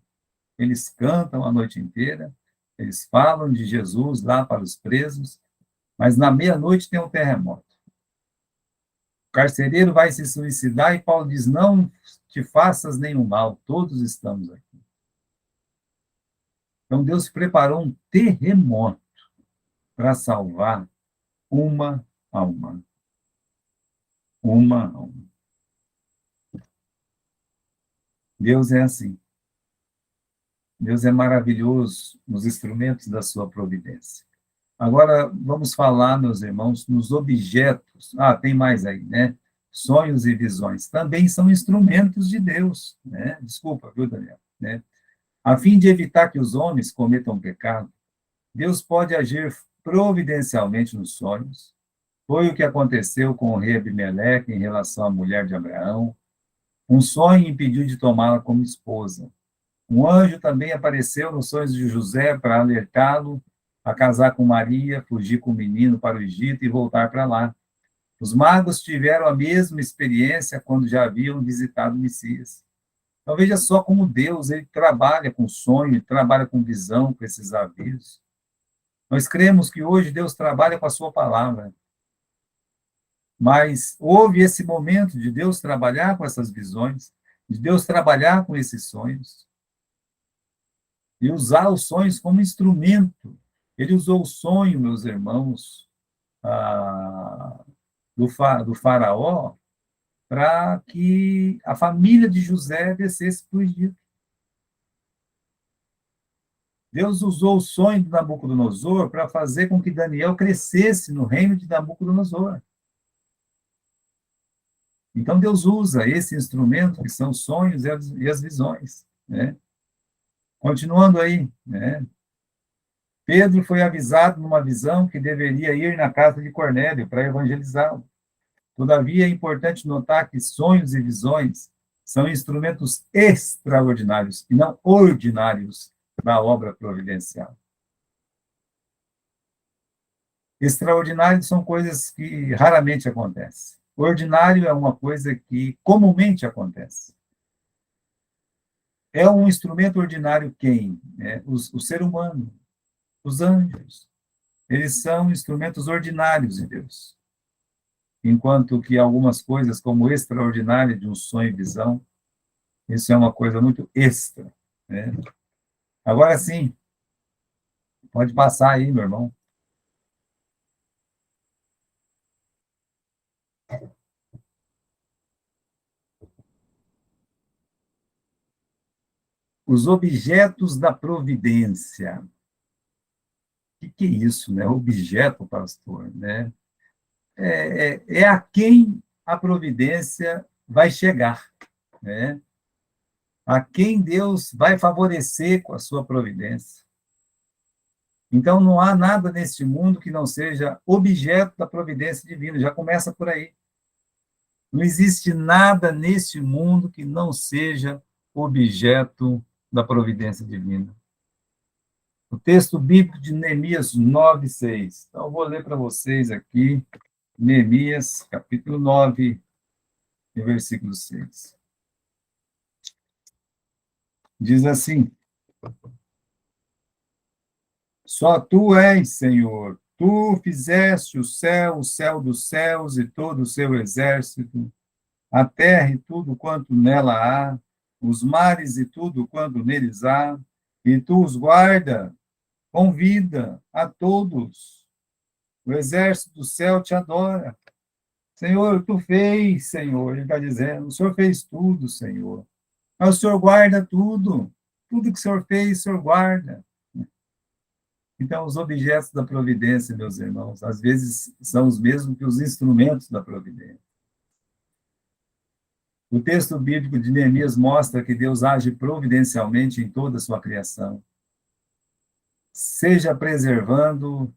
eles cantam a noite inteira, eles falam de Jesus lá para os presos, mas na meia-noite tem um terremoto. O carcereiro vai se suicidar e Paulo diz: não te faças nenhum mal, todos estamos aqui. Então Deus preparou um terremoto para salvar uma alma. Uma alma. Deus é assim. Deus é maravilhoso nos instrumentos da sua providência. Agora, vamos falar, meus irmãos, nos objetos. Ah, tem mais aí, né? Sonhos e visões. Também são instrumentos de Deus, né? Desculpa, viu, Daniel? Né? A fim de evitar que os homens cometam pecado, Deus pode agir providencialmente nos sonhos. Foi o que aconteceu com o rei Abimeleque em relação à mulher de Abraão. Um sonho impediu de tomá-la como esposa. Um anjo também apareceu nos sonhos de José para alertá-lo a casar com Maria, fugir com o menino para o Egito e voltar para lá. Os magos tiveram a mesma experiência quando já haviam visitado o Messias. Então veja só como Deus ele trabalha com sonho, ele trabalha com visão, com esses avisos. Nós cremos que hoje Deus trabalha com a sua palavra. Mas houve esse momento de Deus trabalhar com essas visões, de Deus trabalhar com esses sonhos e usar os sonhos como instrumento. Ele usou o sonho, meus irmãos, do faraó, para que a família de José descesse para o Egito. Deus usou o sonho de Nabucodonosor para fazer com que Daniel crescesse no reino de Nabucodonosor. Então, Deus usa esse instrumento, que são os sonhos e as visões. Né? Continuando aí, né? Pedro foi avisado numa visão que deveria ir na casa de Cornélio para evangelizá-lo. Todavia, é importante notar que sonhos e visões são instrumentos extraordinários e não ordinários da obra providencial. Extraordinários são coisas que raramente acontecem. Ordinário é uma coisa que comumente acontece. É um instrumento ordinário quem? O ser humano, os anjos. Eles são instrumentos ordinários de Deus. Enquanto que algumas coisas, como o extraordinário de um sonho e visão, isso é uma coisa muito extra. Né? Agora sim, pode passar aí, meu irmão. Os objetos da providência. O que é isso, né? Objeto, pastor, né? É a quem a providência vai chegar, né? A quem Deus vai favorecer com a sua providência. Então, não há nada neste mundo que não seja objeto da providência divina, já começa por aí. Não existe nada neste mundo que não seja objeto da providência divina. O texto bíblico de Neemias 9:6. Então, eu vou ler para vocês aqui, Neemias, capítulo 9, versículo 6. Diz assim: só tu és, Senhor, tu fizeste o céu dos céus e todo o seu exército, a terra e tudo quanto nela há, os mares e tudo quanto neles há, e tu os guarda com vida a todos. O exército do céu te adora. Senhor, tu fez, Senhor, ele está dizendo, o Senhor fez tudo, Senhor. Mas o Senhor guarda tudo. Tudo que o Senhor fez, o Senhor guarda. Então, os objetos da providência, meus irmãos, às vezes são os mesmos que os instrumentos da providência. O texto bíblico de Neemias mostra que Deus age providencialmente em toda a sua criação, seja preservando,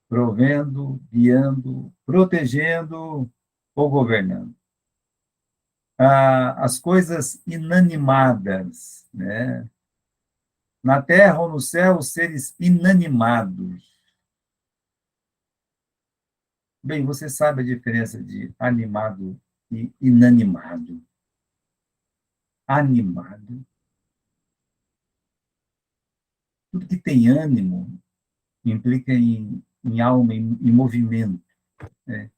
provendo, guiando, protegendo ou governando. As coisas inanimadas, né? Na terra ou no céu, os seres inanimados. Bem, você sabe a diferença de animado e inanimado. Animado. Tudo que tem ânimo implica em alma, em movimento, né?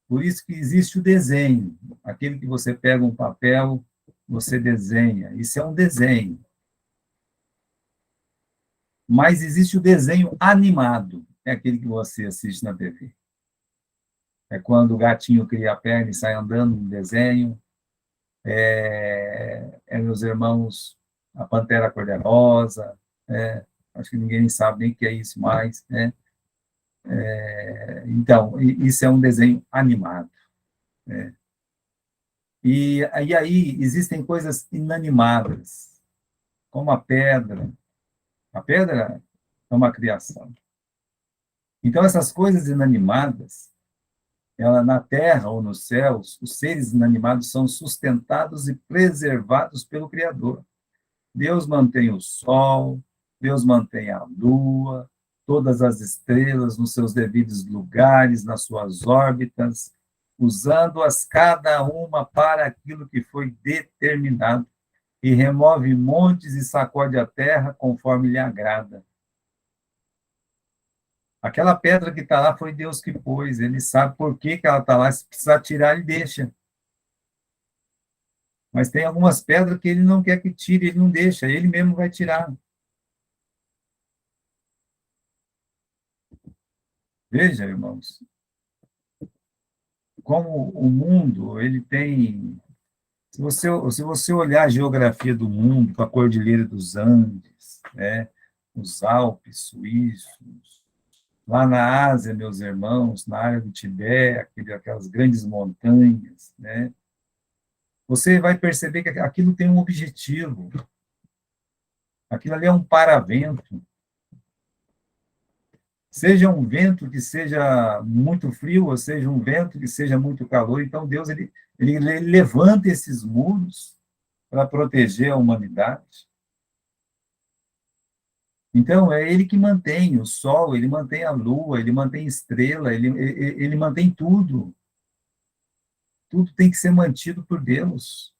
Por isso que existe o desenho. Aquele que você pega um papel, você desenha. Isso é um desenho. Mas existe o desenho animado. É aquele que você assiste na TV. É quando o gatinho cria a perna e sai andando no desenho. Meus irmãos, a Pantera Cor-de-Rosa. Acho que ninguém sabe nem o que é isso mais, né? Então, isso é um desenho animado, né? E aí existem coisas inanimadas, como a pedra. A pedra é uma criação. Então, essas coisas inanimadas, ela, na terra ou nos céus, os seres inanimados são sustentados e preservados pelo Criador. Deus mantém o sol, Deus mantém a lua, todas as estrelas nos seus devidos lugares, nas suas órbitas, usando-as cada uma para aquilo que foi determinado, e remove montes e sacode a terra conforme lhe agrada. Aquela pedra que está lá foi Deus que pôs, ele sabe por que ela está lá, se precisar tirar, ele deixa. Mas tem algumas pedras que ele não quer que tire, ele não deixa, ele mesmo vai tirar. Veja, irmãos, como o mundo, ele tem... Se você olhar a geografia do mundo, com a Cordilheira dos Andes, né, os Alpes suíços, lá na Ásia, meus irmãos, na área do Tibete, aquelas grandes montanhas, né, você vai perceber que aquilo tem um objetivo. Aquilo ali é um paravento. Seja um vento que seja muito frio, ou seja um vento que seja muito calor, então Deus ele levanta esses muros para proteger a humanidade. Então, é ele que mantém o sol, ele mantém a lua, ele mantém a estrela, ele mantém tudo. Tudo tem que ser mantido por Deus.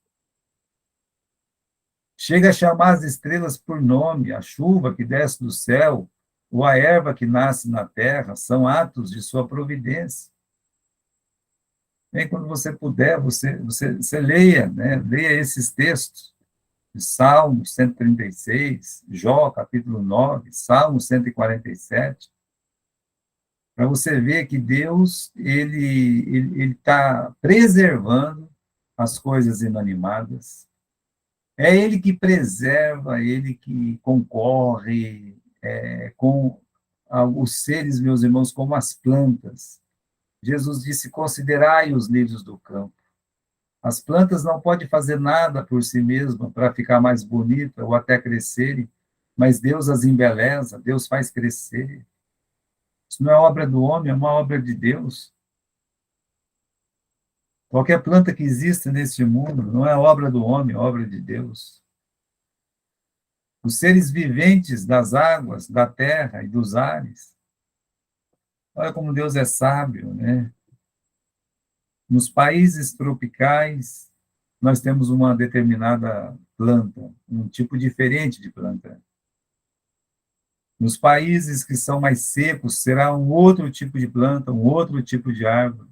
Chega a chamar as estrelas por nome, a chuva que desce do céu, ou a erva que nasce na terra, são atos de sua providência. Bem, quando você puder, você leia, né? Leia esses textos. Salmo 136, Jó, capítulo 9, Salmo 147, para você ver que Deus ele está preservando as coisas inanimadas. É Ele que preserva, Ele que concorre com os seres, meus irmãos, como as plantas. Jesus disse: considerai os lírios do campo. As plantas não podem fazer nada por si mesmas para ficar mais bonita ou até crescerem, mas Deus as embeleza, Deus faz crescer. Isso não é obra do homem, é uma obra de Deus. Qualquer planta que exista neste mundo não é obra do homem, é obra de Deus. Os seres viventes das águas, da terra e dos ares. Olha como Deus é sábio, né? Nos países tropicais, nós temos uma determinada planta, um tipo diferente de planta. Nos países que são mais secos, será um outro tipo de planta, um outro tipo de árvore.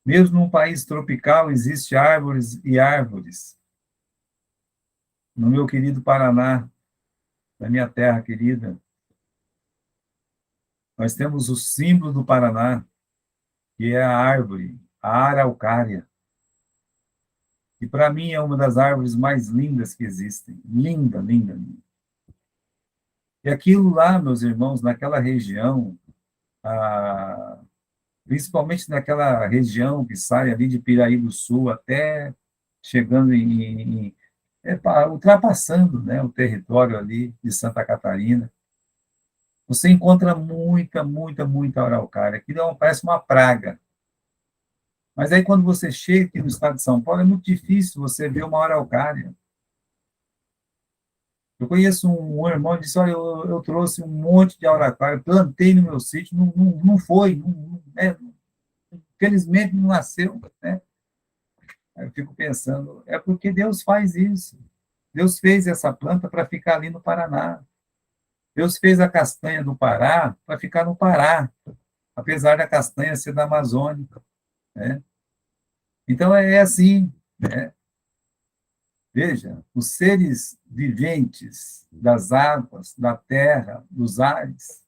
Mesmo num país tropical, existem árvores e árvores. No meu querido Paraná, na minha terra querida, nós temos o símbolo do Paraná, que é a árvore, a araucária. E para mim é uma das árvores mais lindas que existem. Linda, linda, linda. E aquilo lá, meus irmãos, naquela região, principalmente naquela região que sai ali de Piraí do Sul até chegando ultrapassando, né, o território ali de Santa Catarina. Você encontra muita araucária. Aquilo parece uma praga. Mas aí, quando você chega aqui no estado de São Paulo, é muito difícil você ver uma araucária. Eu conheço um irmão que disse, olha, eu trouxe um monte de araucária, plantei no meu sítio, não foi, infelizmente não nasceu, né? Aí eu fico pensando, é porque Deus faz isso. Deus fez essa planta para ficar ali no Paraná. Deus fez a castanha do Pará para ficar no Pará, apesar da castanha ser da Amazônia, né? Então é assim, né? Veja, os seres viventes das águas, da terra, dos ares,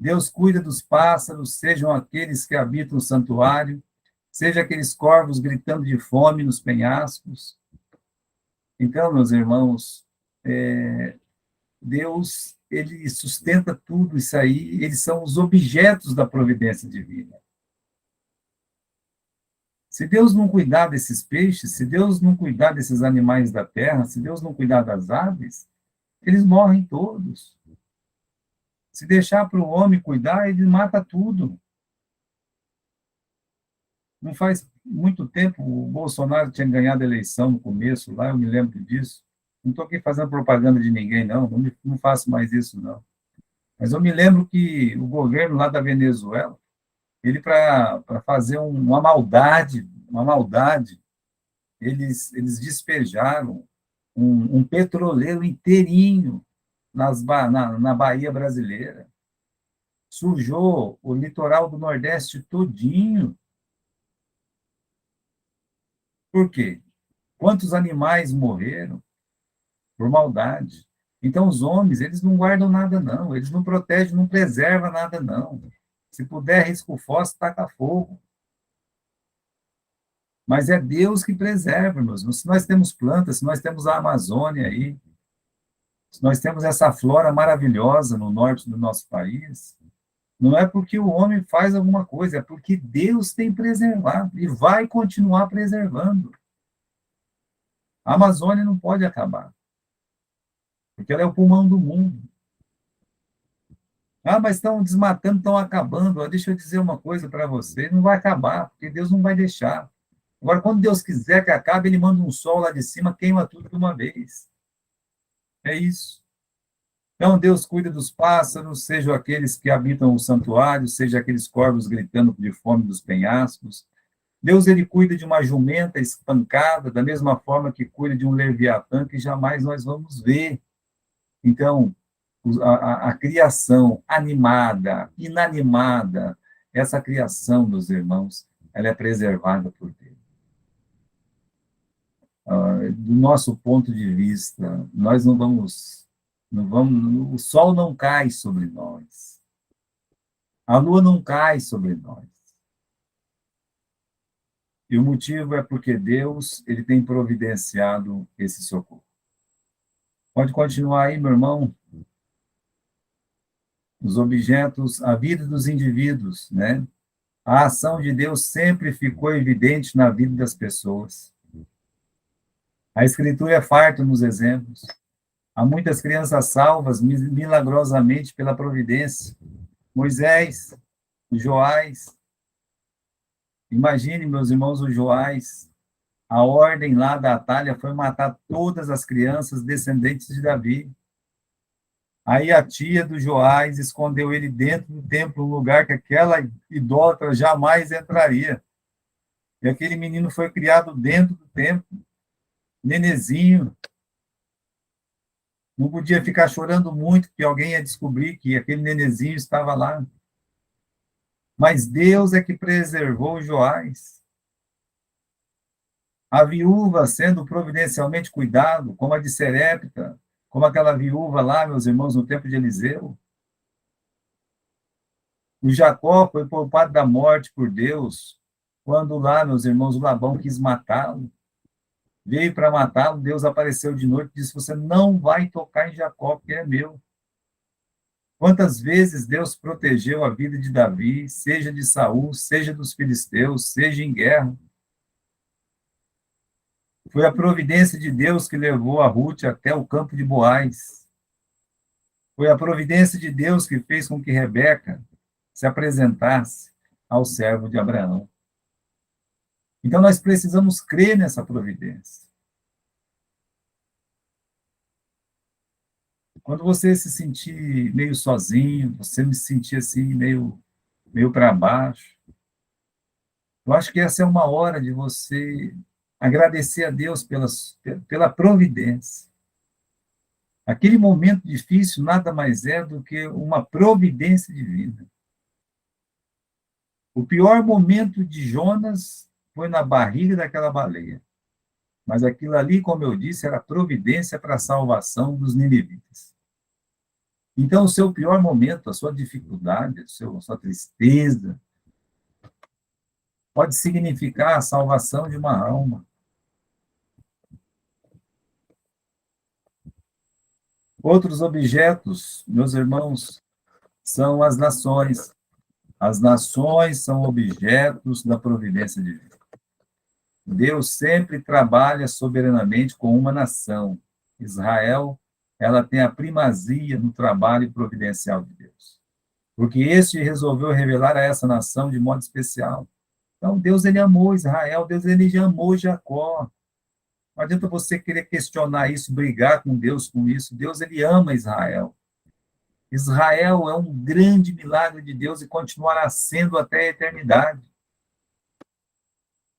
Deus cuida dos pássaros, sejam aqueles que habitam o santuário, seja aqueles corvos gritando de fome nos penhascos. Então, meus irmãos, Deus, ele sustenta tudo isso aí, eles são os objetos da providência divina. Se Deus não cuidar desses peixes, se Deus não cuidar desses animais da terra, se Deus não cuidar das aves, eles morrem todos. Se deixar para o homem cuidar, ele mata tudo. Não faz muito tempo, o Bolsonaro tinha ganhado a eleição no começo, lá eu me lembro disso. Não estou aqui fazendo propaganda de ninguém, não faço mais isso, não. Mas eu me lembro que o governo lá da Venezuela, ele para fazer uma maldade, eles despejaram um petroleiro inteirinho na Bahia brasileira. Sujou o litoral do Nordeste todinho. Por quê? Quantos animais morreram por maldade? Então, os homens, eles não guardam nada, não. Eles não protegem, não preservam nada, não. Se puder, risca o fósforo, taca fogo. Mas é Deus que preserva, meus irmãos. Se nós temos plantas, se nós temos a Amazônia aí, se nós temos essa flora maravilhosa no norte do nosso país, não é porque o homem faz alguma coisa, é porque Deus tem preservado e vai continuar preservando. A Amazônia não pode acabar, porque ela é o pulmão do mundo. Ah, mas estão desmatando, estão acabando. Deixa eu dizer uma coisa para você: não vai acabar, porque Deus não vai deixar. Agora, quando Deus quiser que acabe, ele manda um sol lá de cima, queima tudo de uma vez. É isso. Então, Deus cuida dos pássaros, sejam aqueles que habitam o santuário, seja aqueles corvos gritando de fome dos penhascos. Deus, ele cuida de uma jumenta espancada, da mesma forma que cuida de um leviatã que jamais nós vamos ver. Então, a criação animada, inanimada, essa criação, meus irmãos, ela é preservada por Deus. Do nosso ponto de vista, nós não vamos, o sol não cai sobre nós, a lua não cai sobre nós. E o motivo é porque Deus, ele tem providenciado esse socorro. Pode continuar aí, meu irmão. Os objetos, a vida dos indivíduos, né? A ação de Deus sempre ficou evidente na vida das pessoas. A Escritura é farta nos exemplos. Há muitas crianças salvas milagrosamente pela providência. Moisés, o Joás. Imagine, meus irmãos, o Joás. A ordem lá da Atalha foi matar todas as crianças descendentes de Davi. Aí a tia do Joás escondeu ele dentro do templo, um lugar que aquela idólatra jamais entraria. E aquele menino foi criado dentro do templo, nenezinho. Não podia ficar chorando muito, porque alguém ia descobrir que aquele nenezinho estava lá. Mas Deus é que preservou o Joás. A viúva sendo providencialmente cuidado, como a de Serepta, como aquela viúva lá, meus irmãos, no tempo de Eliseu. O Jacó foi poupado da morte por Deus, quando lá, meus irmãos, o Labão quis matá-lo. Veio para matá-lo, Deus apareceu de noite e disse: você não vai tocar em Jacó, porque é meu. Quantas vezes Deus protegeu a vida de Davi, seja de Saul, seja dos filisteus, seja em guerra. Foi a providência de Deus que levou a Ruth até o campo de Boaz. Foi a providência de Deus que fez com que Rebeca se apresentasse ao servo de Abraão. Então nós precisamos crer nessa providência. Quando você se sentir meio sozinho, você me sentir assim meio para baixo, eu acho que essa é uma hora de você agradecer a Deus pela providência. Aquele momento difícil nada mais é do que uma providência divina. O pior momento de Jonas foi na barriga daquela baleia. Mas aquilo ali, como eu disse, era providência para a salvação dos ninivitas. Então, o seu pior momento, a sua dificuldade, a sua tristeza, pode significar a salvação de uma alma. Outros objetos, meus irmãos, são as nações. As nações são objetos da providência divina. Deus sempre trabalha soberanamente com uma nação. Israel, ela tem a primazia no trabalho providencial de Deus. Porque este resolveu revelar a essa nação de modo especial. Então, Deus, ele amou Israel, Deus, ele já amou Jacó. Não adianta você querer questionar isso, brigar com Deus com isso. Deus, ele ama Israel. Israel é um grande milagre de Deus e continuará sendo até a eternidade.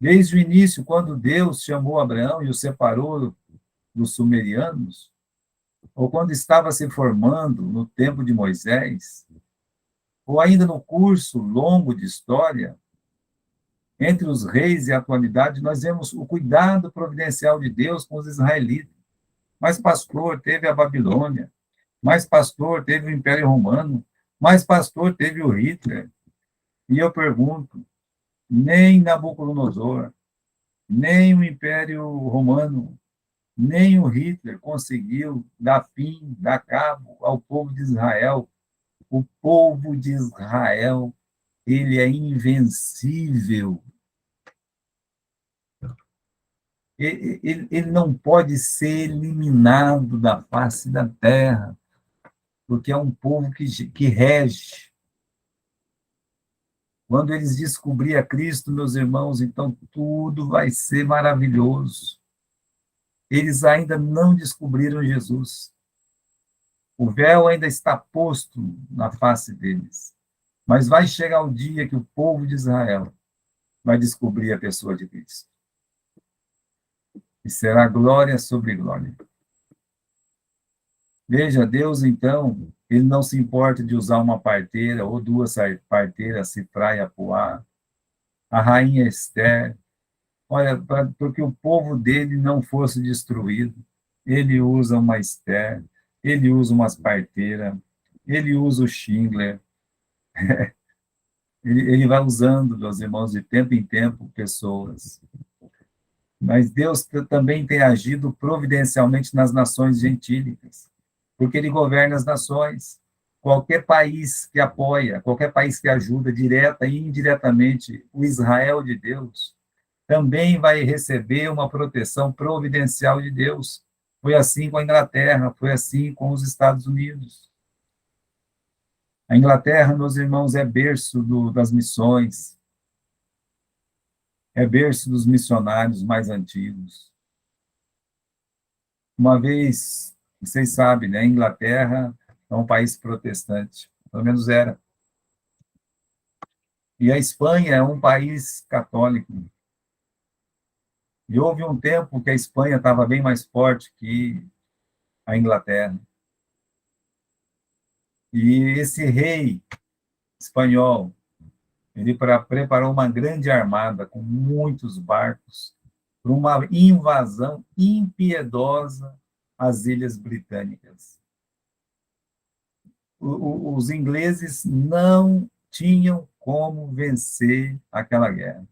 Desde o início, quando Deus chamou Abraão e o separou dos sumerianos, ou quando estava se formando no tempo de Moisés, ou ainda no curso longo de história, entre os reis e a atualidade, nós vemos o cuidado providencial de Deus com os israelitas. Mas pastor teve a Babilônia, mais pastor teve o Império Romano, mais pastor teve o Hitler. E eu pergunto, nem Nabucodonosor, nem o Império Romano, nem o Hitler conseguiu dar fim, dar cabo ao povo de Israel. O povo de Israel, ele é invencível. Ele não pode ser eliminado da face da terra, porque é um povo que rege. Quando eles descobrirem a Cristo, meus irmãos, então tudo vai ser maravilhoso. Eles ainda não descobriram Jesus. O véu ainda está posto na face deles. Mas vai chegar o dia que o povo de Israel vai descobrir a pessoa de Cristo. E será glória sobre glória. Veja, Deus, então, ele não se importa de usar uma parteira ou duas parteiras, Cifrá e Apuá. A rainha Esther, olha, para que o povo dele não fosse destruído, ele usa uma Esther, ele usa umas parteiras, ele usa o Schindler, ele vai usando, meus irmãos, de tempo em tempo, pessoas. Mas Deus também tem agido providencialmente nas nações gentílicas, porque ele governa as nações. Qualquer país que apoia, qualquer país que ajuda, direta e indiretamente, o Israel de Deus, também vai receber uma proteção providencial de Deus. Foi assim com a Inglaterra, foi assim com os Estados Unidos. A Inglaterra, meus irmãos, é berço das missões, é berço dos missionários mais antigos. Uma vez, vocês sabem, né, a Inglaterra é um país protestante, pelo menos era. E a Espanha é um país católico. E houve um tempo que a Espanha estava bem mais forte que a Inglaterra. E esse rei espanhol, ele preparou uma grande armada com muitos barcos para uma invasão impiedosa às Ilhas Britânicas. Os ingleses não tinham como vencer aquela guerra.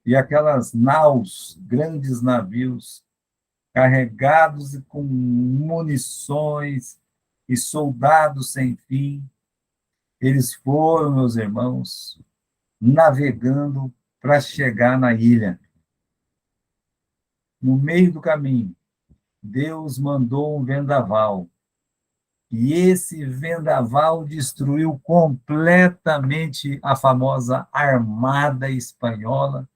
E aquelas naus, grandes navios, carregados com munições, e soldados sem fim, eles foram, meus irmãos, navegando para chegar na ilha. No meio do caminho, Deus mandou um vendaval. E esse vendaval destruiu completamente a famosa Armada Espanhola,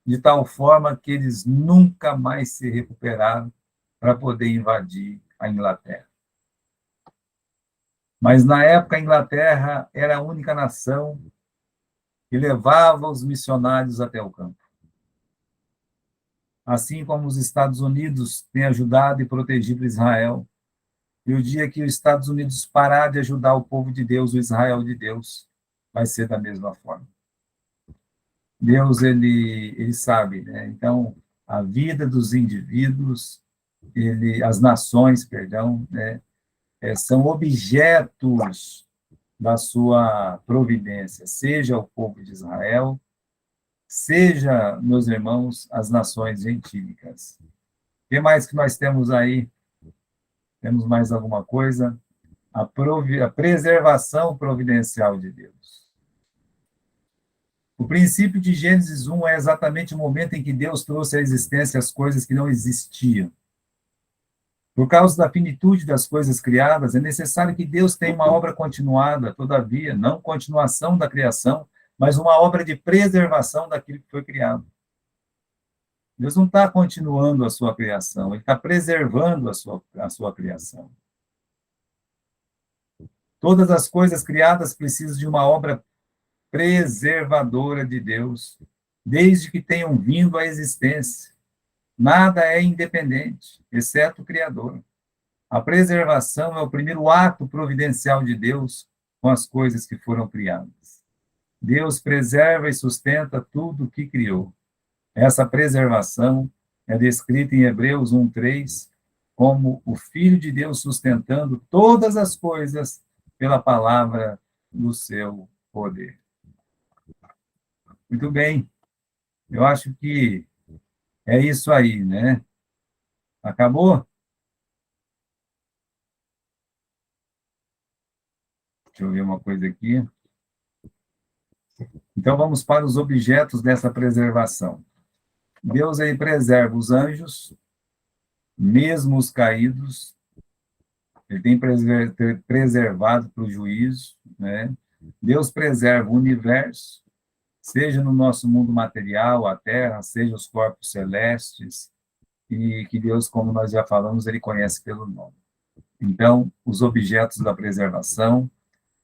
de tal forma que eles nunca mais se recuperaram para poder invadir a Inglaterra. Mas na época a Inglaterra era a única nação que levava os missionários até o campo. Assim como os Estados Unidos têm ajudado e protegido Israel. E o dia que os Estados Unidos parar de ajudar o povo de Deus, o Israel de Deus, vai ser da mesma forma. Deus, ele sabe, né? Então, a vida dos indivíduos, as nações, perdão, né, são objetos da sua providência, seja o povo de Israel, seja, meus irmãos, as nações gentílicas. O que mais que nós temos aí? Temos mais alguma coisa? A preservação providencial de Deus. O princípio de Gênesis 1 é exatamente o momento em que Deus trouxe à existência as coisas que não existiam. Por causa da finitude das coisas criadas, é necessário que Deus tenha uma obra continuada, todavia, não continuação da criação, mas uma obra de preservação daquilo que foi criado. Deus não está continuando a sua criação, ele está preservando a sua criação. Todas as coisas criadas precisam de uma obra preservadora de Deus, desde que tenham vindo à existência. Nada é independente, exceto o Criador. A preservação é o primeiro ato providencial de Deus com as coisas que foram criadas. Deus preserva e sustenta tudo o que criou. Essa preservação é descrita em Hebreus 1:3 como o Filho de Deus sustentando todas as coisas pela palavra do seu poder. Muito bem. Eu acho que é isso aí, né? Acabou? Deixa eu ver uma coisa aqui. Então, vamos para os objetos dessa preservação. Deus, ele preserva os anjos, mesmo os caídos, ele tem preservado para o juízo, né? Deus preserva o universo, seja no nosso mundo material, a terra, seja os corpos celestes, e que Deus, como nós já falamos, ele conhece pelo nome. Então, os objetos da preservação,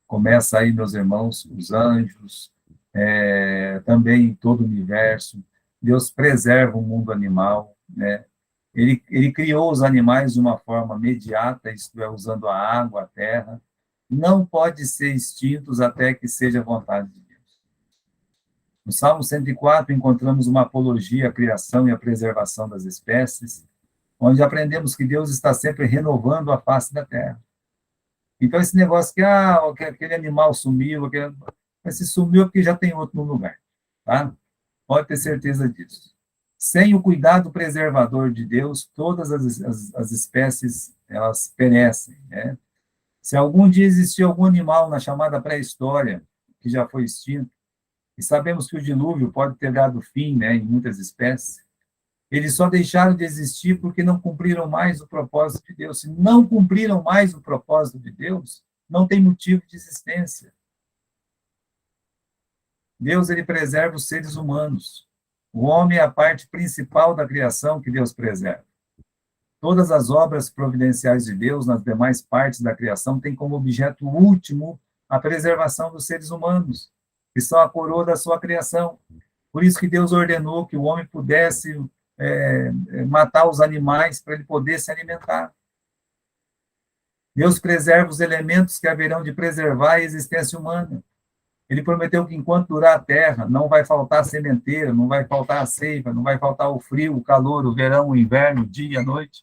começa aí, meus irmãos, os anjos, também todo o universo. Deus preserva o mundo animal, né? Ele criou os animais de uma forma imediata, isto é, usando a água, a terra. Não pode ser extintos até que seja a vontade de Deus. No Salmo 104, encontramos uma apologia à criação e à preservação das espécies, onde aprendemos que Deus está sempre renovando a face da terra. Então, esse negócio que aquele animal sumiu, se sumiu porque já tem outro no lugar, tá? Pode ter certeza disso. Sem o cuidado preservador de Deus, todas as espécies, elas perecem, né? Se algum dia existiu algum animal na chamada pré-história, que já foi extinto, e sabemos que o dilúvio pode ter dado fim, né, em muitas espécies, eles só deixaram de existir porque não cumpriram mais o propósito de Deus. Se não cumpriram mais o propósito de Deus, não tem motivo de existência. Deus, ele preserva os seres humanos. O homem é a parte principal da criação que Deus preserva. Todas as obras providenciais de Deus nas demais partes da criação têm como objeto último a preservação dos seres humanos, que são a coroa da sua criação. Por isso que Deus ordenou que o homem pudesse matar os animais para ele poder se alimentar. Deus preserva os elementos que haverão de preservar a existência humana. Ele prometeu que enquanto durar a terra, não vai faltar a sementeira, não vai faltar a ceifa, não vai faltar o frio, o calor, o verão, o inverno, o dia, a noite.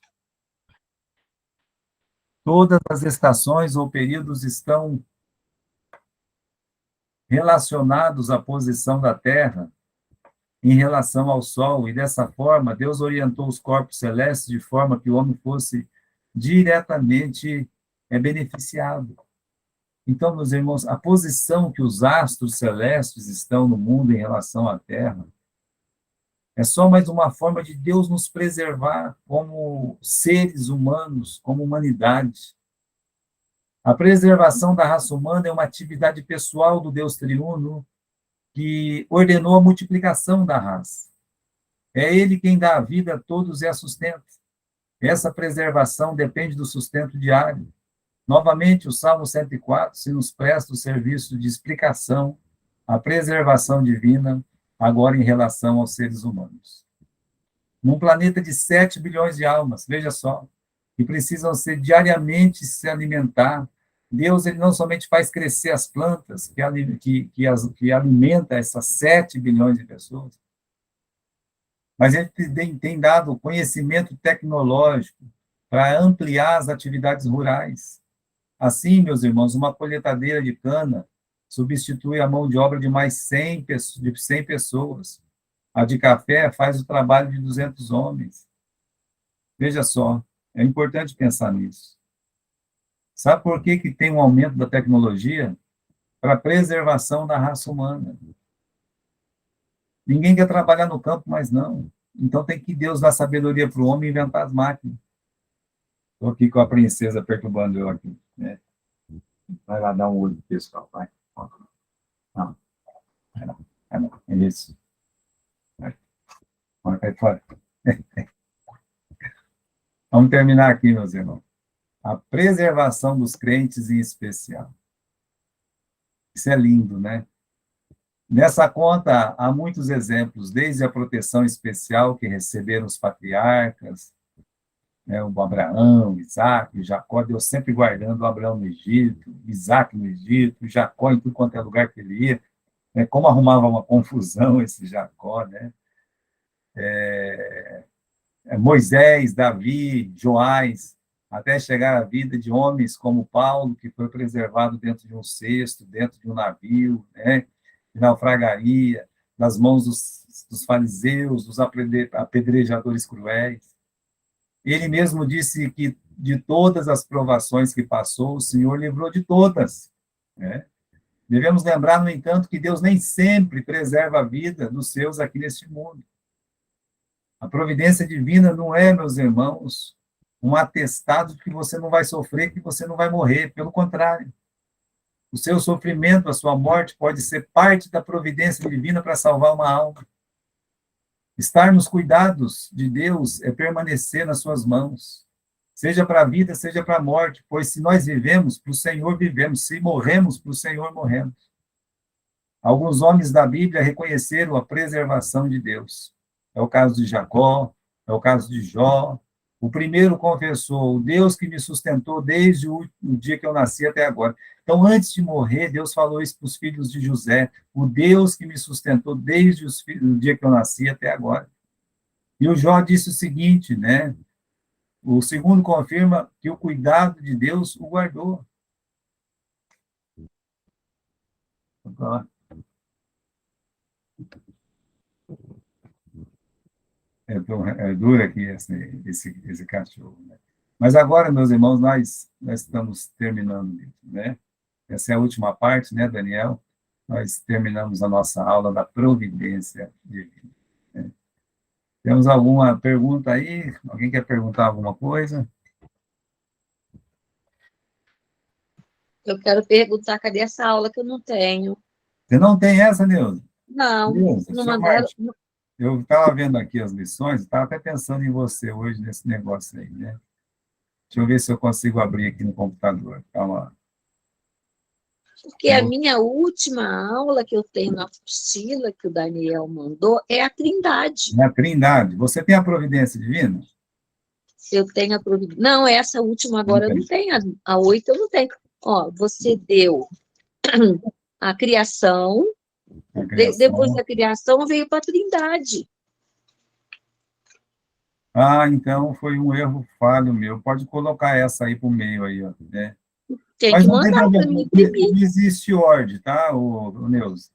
Todas as estações ou períodos estão relacionados à posição da terra em relação ao Sol, e dessa forma, Deus orientou os corpos celestes de forma que o homem fosse diretamente é beneficiado. Então, meus irmãos, a posição que os astros celestes estão no mundo em relação à Terra é só mais uma forma de Deus nos preservar como seres humanos, como humanidade. A preservação da raça humana é uma atividade pessoal do Deus triuno que ordenou a multiplicação da raça. É Ele quem dá a vida a todos e a sustenta. Essa preservação depende do sustento diário. Novamente, o Salmo 104 se nos presta o serviço de explicação à preservação divina, agora em relação aos seres humanos. Num planeta de 7 bilhões de almas, veja só, que precisam ser diariamente se alimentar, Deus ele não somente faz crescer as plantas, que alimenta essas 7 bilhões de pessoas, mas ele tem dado conhecimento tecnológico para ampliar as atividades rurais. Assim, meus irmãos, uma colheitadeira de cana substitui a mão de obra de mais 100 pessoas. A de café faz o trabalho de 200 homens. Veja só, é importante pensar nisso. Sabe por que tem um aumento da tecnologia? Para a preservação da raça humana. Ninguém quer trabalhar no campo, mas não. Então tem que Deus dar sabedoria para o homem inventar as máquinas. Estou aqui com a princesa perturbando eu aqui, né? Vai lá dar um olho pessoal, vai. Não, não, é isso. Vai fora. Vamos terminar aqui, meus irmãos. A preservação dos crentes em especial. Isso é lindo, né? Nessa conta, há muitos exemplos, desde a proteção especial que receberam os patriarcas, né, o Abraão, Isaac, Jacó, Deus sempre guardando o Abraão no Egito, Isaac no Egito, Jacó em tudo quanto é lugar que ele ia, né, como arrumava uma confusão esse Jacó, né? Moisés, Davi, Joás, até chegar à vida de homens como Paulo, que foi preservado dentro de um cesto, dentro de um navio, né? De naufragaria, nas mãos dos fariseus, dos apedrejadores cruéis. Ele mesmo disse que de todas as provações que passou, o Senhor livrou de todas, né? Devemos lembrar, no entanto, que Deus nem sempre preserva a vida dos seus aqui neste mundo. A providência divina não é, meus irmãos, um atestado de que você não vai sofrer, que você não vai morrer. Pelo contrário, o seu sofrimento, a sua morte, pode ser parte da providência divina para salvar uma alma. Estar nos cuidados de Deus é permanecer nas suas mãos, seja para a vida, seja para a morte, pois se nós vivemos, para o Senhor vivemos, se morremos, para o Senhor morremos. Alguns homens da Bíblia reconheceram a preservação de Deus. É o caso de Jacó, é o caso de Jó. O primeiro confessou, o Deus que me sustentou desde o dia que eu nasci até agora. Então, antes de morrer, Deus falou isso para os filhos de José, o Deus que me sustentou desde o dia que eu nasci até agora. E o Jó disse o seguinte, né? O segundo confirma que o cuidado de Deus o guardou. É duro aqui esse cachorro, né? Mas agora, meus irmãos, nós estamos terminando, né? Essa é a última parte, né, Daniel? Nós terminamos a nossa aula da providência divina, né? Temos alguma pergunta aí? Alguém quer perguntar alguma coisa? Eu quero perguntar, cadê essa aula que eu não tenho? Você não tem essa, Neuza? Não, Neuza, não seu mandaram. Martim, eu estava vendo aqui as lições, estava até pensando em você hoje nesse negócio aí, né? Deixa eu ver se eu consigo abrir aqui no computador. Calma lá. Porque a minha última aula que eu tenho na apostila que o Daniel mandou é a Trindade. Na Trindade. Você tem a providência divina? Eu tenho a providência. Não, essa última agora eu não tenho. A 8 eu não tenho. Ó, você deu a criação, depois da criação veio para a Trindade. Ah, então foi um erro falho meu. Pode colocar essa aí para o meio aí, ó, né? Tem Mas que mandar para mim imprimir. não existe ordem, tá, o Neuza?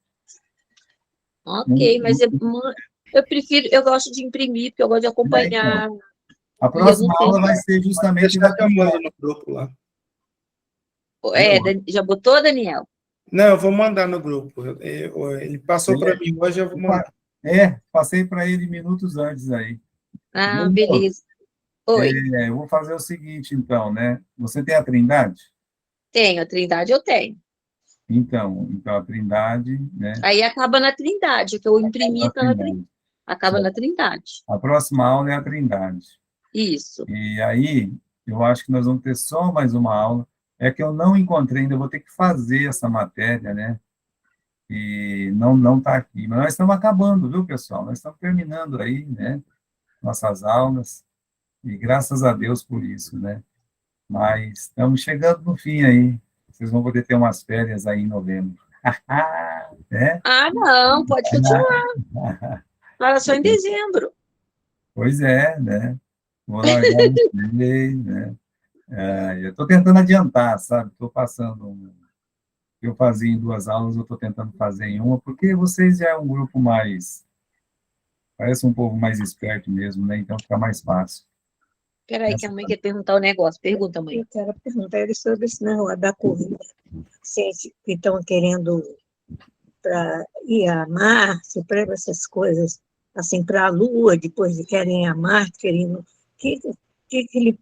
Ok, mas eu prefiro, eu gosto de imprimir, porque eu gosto de acompanhar. A próxima aula vai ser justamente Deixa eu no grupo lá. Já botou, Daniel? Não, eu vou mandar no grupo. Ele passou para mim hoje, eu vou mandar. Passei para ele minutos antes aí. Ah, beleza. Oi. Eu vou fazer o seguinte, então, né? Você tem a Trindade? Tenho, a Trindade eu tenho. Então a Trindade, né? Aí acaba na Trindade, que eu imprimi está na Trindade. Acaba na Trindade. A próxima aula é a Trindade. Isso. E aí, eu acho que nós vamos ter só mais uma aula. É que eu não encontrei ainda, eu vou ter que fazer essa matéria, né? E não está aqui. Mas nós estamos acabando, viu, pessoal? Nós estamos terminando aí, né? Nossas aulas. E graças a Deus por isso, né? Mas estamos chegando no fim aí. Vocês vão poder ter umas férias aí em novembro. né? Ah, não, pode continuar. Fala só em dezembro. Pois é, né? Vou largar vocês, né? Eu estou tentando adiantar, sabe? Estou passando. Eu fazia em 2 aulas, eu estou tentando fazer em uma, porque vocês já é um grupo mais. Parece um povo mais esperto mesmo, né? Então fica mais fácil. Peraí, que a mãe quer perguntar o negócio. Pergunta, mãe. Eu quero perguntar ele sobre esse negócio da corrida. Vocês que estão querendo para ir a Marte, para essas coisas, assim, para a Lua, depois de querem ir a Marte, querendo. Que ele